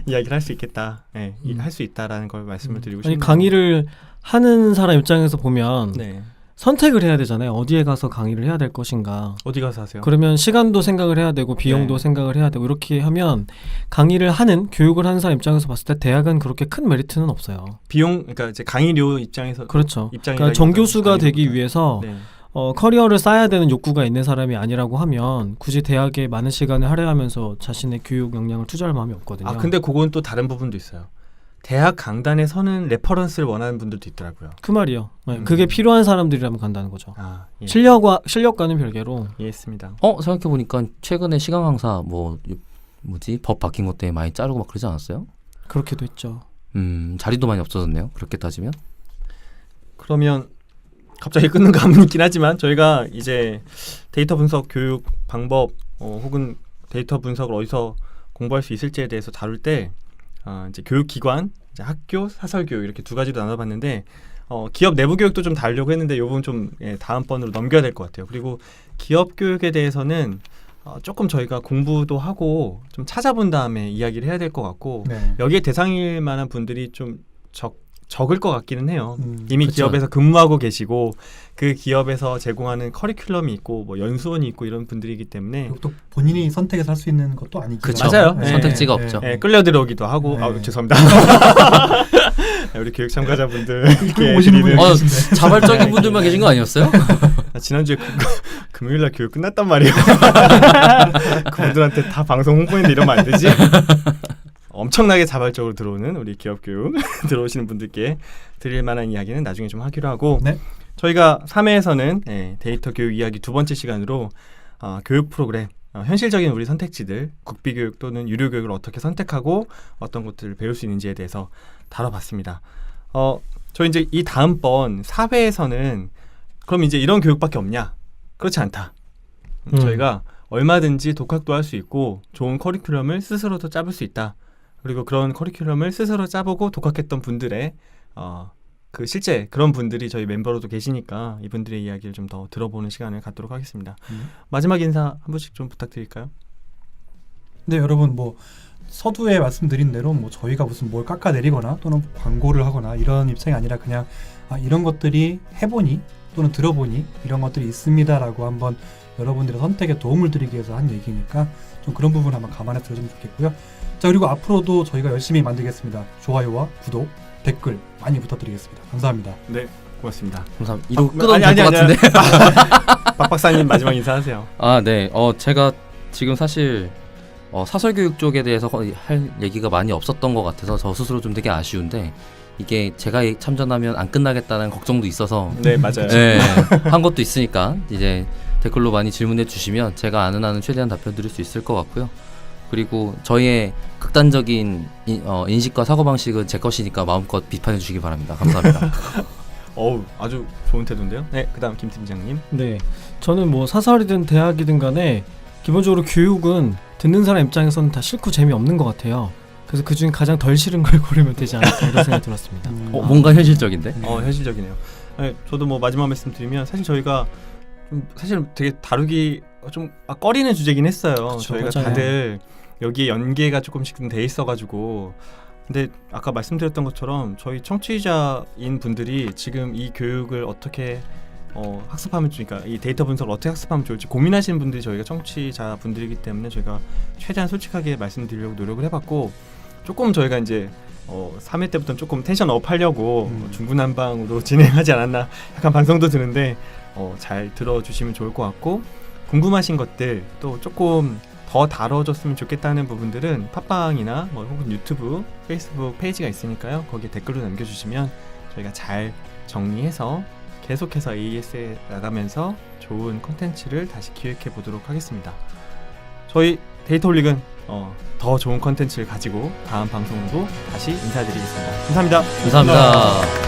이야기를 할 수 있겠다. 네, 할 수 있다라는 걸 말씀을 드리고 싶네요. 아니 강의를 하는 사람 입장에서 보면 네. 선택을 해야 되잖아요. 어디에 가서 강의를 해야 될 것인가. 어디 가서 하세요? 그러면 시간도 생각을 해야 되고 비용도 네. 생각을 해야 되고 이렇게 하면 강의를 하는 교육을 하는 사람 입장에서 봤을 때 대학은 그렇게 큰 메리트는 없어요. 비용, 그러니까 이제 강의료 입장에서 그렇죠. 입장이라기보다는 그러니까 정교수가 되기 강의료보다. 위해서 네. 커리어를 쌓아야 되는 욕구가 있는 사람이 아니라고 하면 굳이 대학에 많은 시간을 할애하면서 자신의 교육 역량을 투자할 마음이 없거든요. 아 근데 그건 또 다른 부분도 있어요. 대학 강단에 서는 레퍼런스를 원하는 분들도 있더라고요. 그 말이요. 네, 그게 필요한 사람들이라면 간다는 거죠. 아, 예. 실력과는 별개로. 이해했습니다. 생각해보니까 최근에 시간 강사 법 바뀐 것 때문에 많이 자르고 막 그러지 않았어요? 그렇게도 했죠. 자리도 많이 없어졌네요. 그렇게 따지면. 그러면 갑자기 끊는 감은 있긴 하지만 저희가 이제 데이터 분석 교육 방법 혹은 데이터 분석을 어디서 공부할 수 있을지에 대해서 다룰 때 이제 교육기관, 이제 학교, 사설교육 이렇게 두 가지로 나눠봤는데 기업 내부 교육도 좀 다루려고 했는데 이 부분 좀 다음번으로 넘겨야 될 것 같아요. 그리고 기업 교육에 대해서는 조금 저희가 공부도 하고 좀 찾아본 다음에 이야기를 해야 될 것 같고 네. 여기에 대상일 만한 분들이 좀 적을 것 같기는 해요. 이미 그쵸. 기업에서 근무하고 계시고 그 기업에서 제공하는 커리큘럼이 있고 뭐 연수원이 있고 이런 분들이기 때문에 그리고 또 본인이 선택해서 할 수 있는 것도 아니고 그쵸. 맞아요. 선택지가 없죠. 끌려 들어오기도 하고 네. 죄송합니다. 우리 교육 참가자분들 이렇게 오시는 분이 드리는 계신데. 자발적인 분들만 계신 거 아니었어요? 지난주에 금요일날 교육 끝났단 말이에요. 그분들한테 다 방송 홍보했는데 이러면 안 되지. 엄청나게 자발적으로 들어오는 우리 기업 교육 들어오시는 분들께 드릴 만한 이야기는 나중에 좀 하기로 하고 네. 저희가 3회에서는 데이터 교육 이야기 두 번째 시간으로 교육 프로그램 현실적인 우리 선택지들 국비교육 또는 유료교육을 어떻게 선택하고 어떤 것들을 배울 수 있는지에 대해서 다뤄봤습니다. 저희 이제 이 다음번 4회에서는 그럼 이제 이런 교육밖에 없냐? 그렇지 않다. 저희가 얼마든지 독학도 할 수 있고 좋은 커리큘럼을 스스로도 짜볼 수 있다. 그리고 그런 커리큘럼을 스스로 짜보고 독학했던 분들의 그 실제 그런 분들이 저희 멤버로도 계시니까 이분들의 이야기를 좀 더 들어보는 시간을 갖도록 하겠습니다. 마지막 인사 한 분씩 좀 부탁드릴까요? 네, 여러분 뭐 서두에 말씀드린 대로 뭐 저희가 무슨 뭘 깎아내리거나 또는 광고를 하거나 이런 입장이 아니라 그냥 이런 것들이 해보니 또는 들어보니 이런 것들이 있습니다라고 한번 여러분들의 선택에 도움을 드리기 위해서 한 얘기니까 좀 그런 부분 한번 감안해 들어주면 좋겠고요. 자, 그리고 앞으로도 저희가 열심히 만들겠습니다. 좋아요와 구독, 댓글 많이 부탁드리겠습니다. 감사합니다. 네, 고맙습니다. 감사합니다. 이러고 끊어도 될 것 같은데. 박 박사님 마지막 인사하세요. 네. 제가 지금 사실 사설교육 쪽에 대해서 할 얘기가 많이 없었던 것 같아서 저 스스로 좀 되게 아쉬운데 이게 제가 참전하면 안 끝나겠다는 걱정도 있어서 네, 맞아요. 네, 한 것도 있으니까 이제 댓글로 많이 질문해 주시면 제가 아는 한은 최대한 답변 드릴 수 있을 것 같고요. 그리고 저희의 극단적인 인식과 사고방식은 제 것이니까 마음껏 비판해 주시기 바랍니다. 감사합니다. 어우, 아주 좋은 태도인데요. 네, 그다음 김 팀장님. 네, 저는 뭐 사설이든 대학이든 간에 기본적으로 교육은 듣는 사람 입장에서는 다 싫고 재미없는 것 같아요. 그래서 그중에 가장 덜 싫은 걸 고르면 되지 않을까 이런 생각이 들었습니다. 뭔가 현실적인데? 현실적이네요. 네, 저도 뭐 마지막 말씀드리면 사실 저희가 사실 되게 다루기 좀 꺼리는 주제긴 했어요. 그쵸, 저희가 맞아요. 다들 여기에 연계가 조금씩 돼 있어가지고 근데 아까 말씀드렸던 것처럼 저희 청취자인 분들이 지금 이 교육을 어떻게 학습하면 좋을까, 이 데이터 분석을 어떻게 학습하면 좋을지 고민하시는 분들이 저희가 청취자 분들이기 때문에 저희가 최대한 솔직하게 말씀드리려고 노력을 해봤고 조금 저희가 이제 3회 때부터 조금 텐션 업 하려고 중구난방으로 진행하지 않았나 약간 반성도 드는데 잘 들어주시면 좋을 것 같고 궁금하신 것들 또 조금 더 다뤄줬으면 좋겠다는 부분들은 팟빵이나 뭐 혹은 유튜브, 페이스북 페이지가 있으니까요. 거기에 댓글로 남겨주시면 저희가 잘 정리해서 계속해서 AES에 나가면서 좋은 콘텐츠를 다시 기획해 보도록 하겠습니다. 저희 데이터홀릭은 더 좋은 콘텐츠를 가지고 다음 방송으로 다시 인사드리겠습니다. 감사합니다. 감사합니다.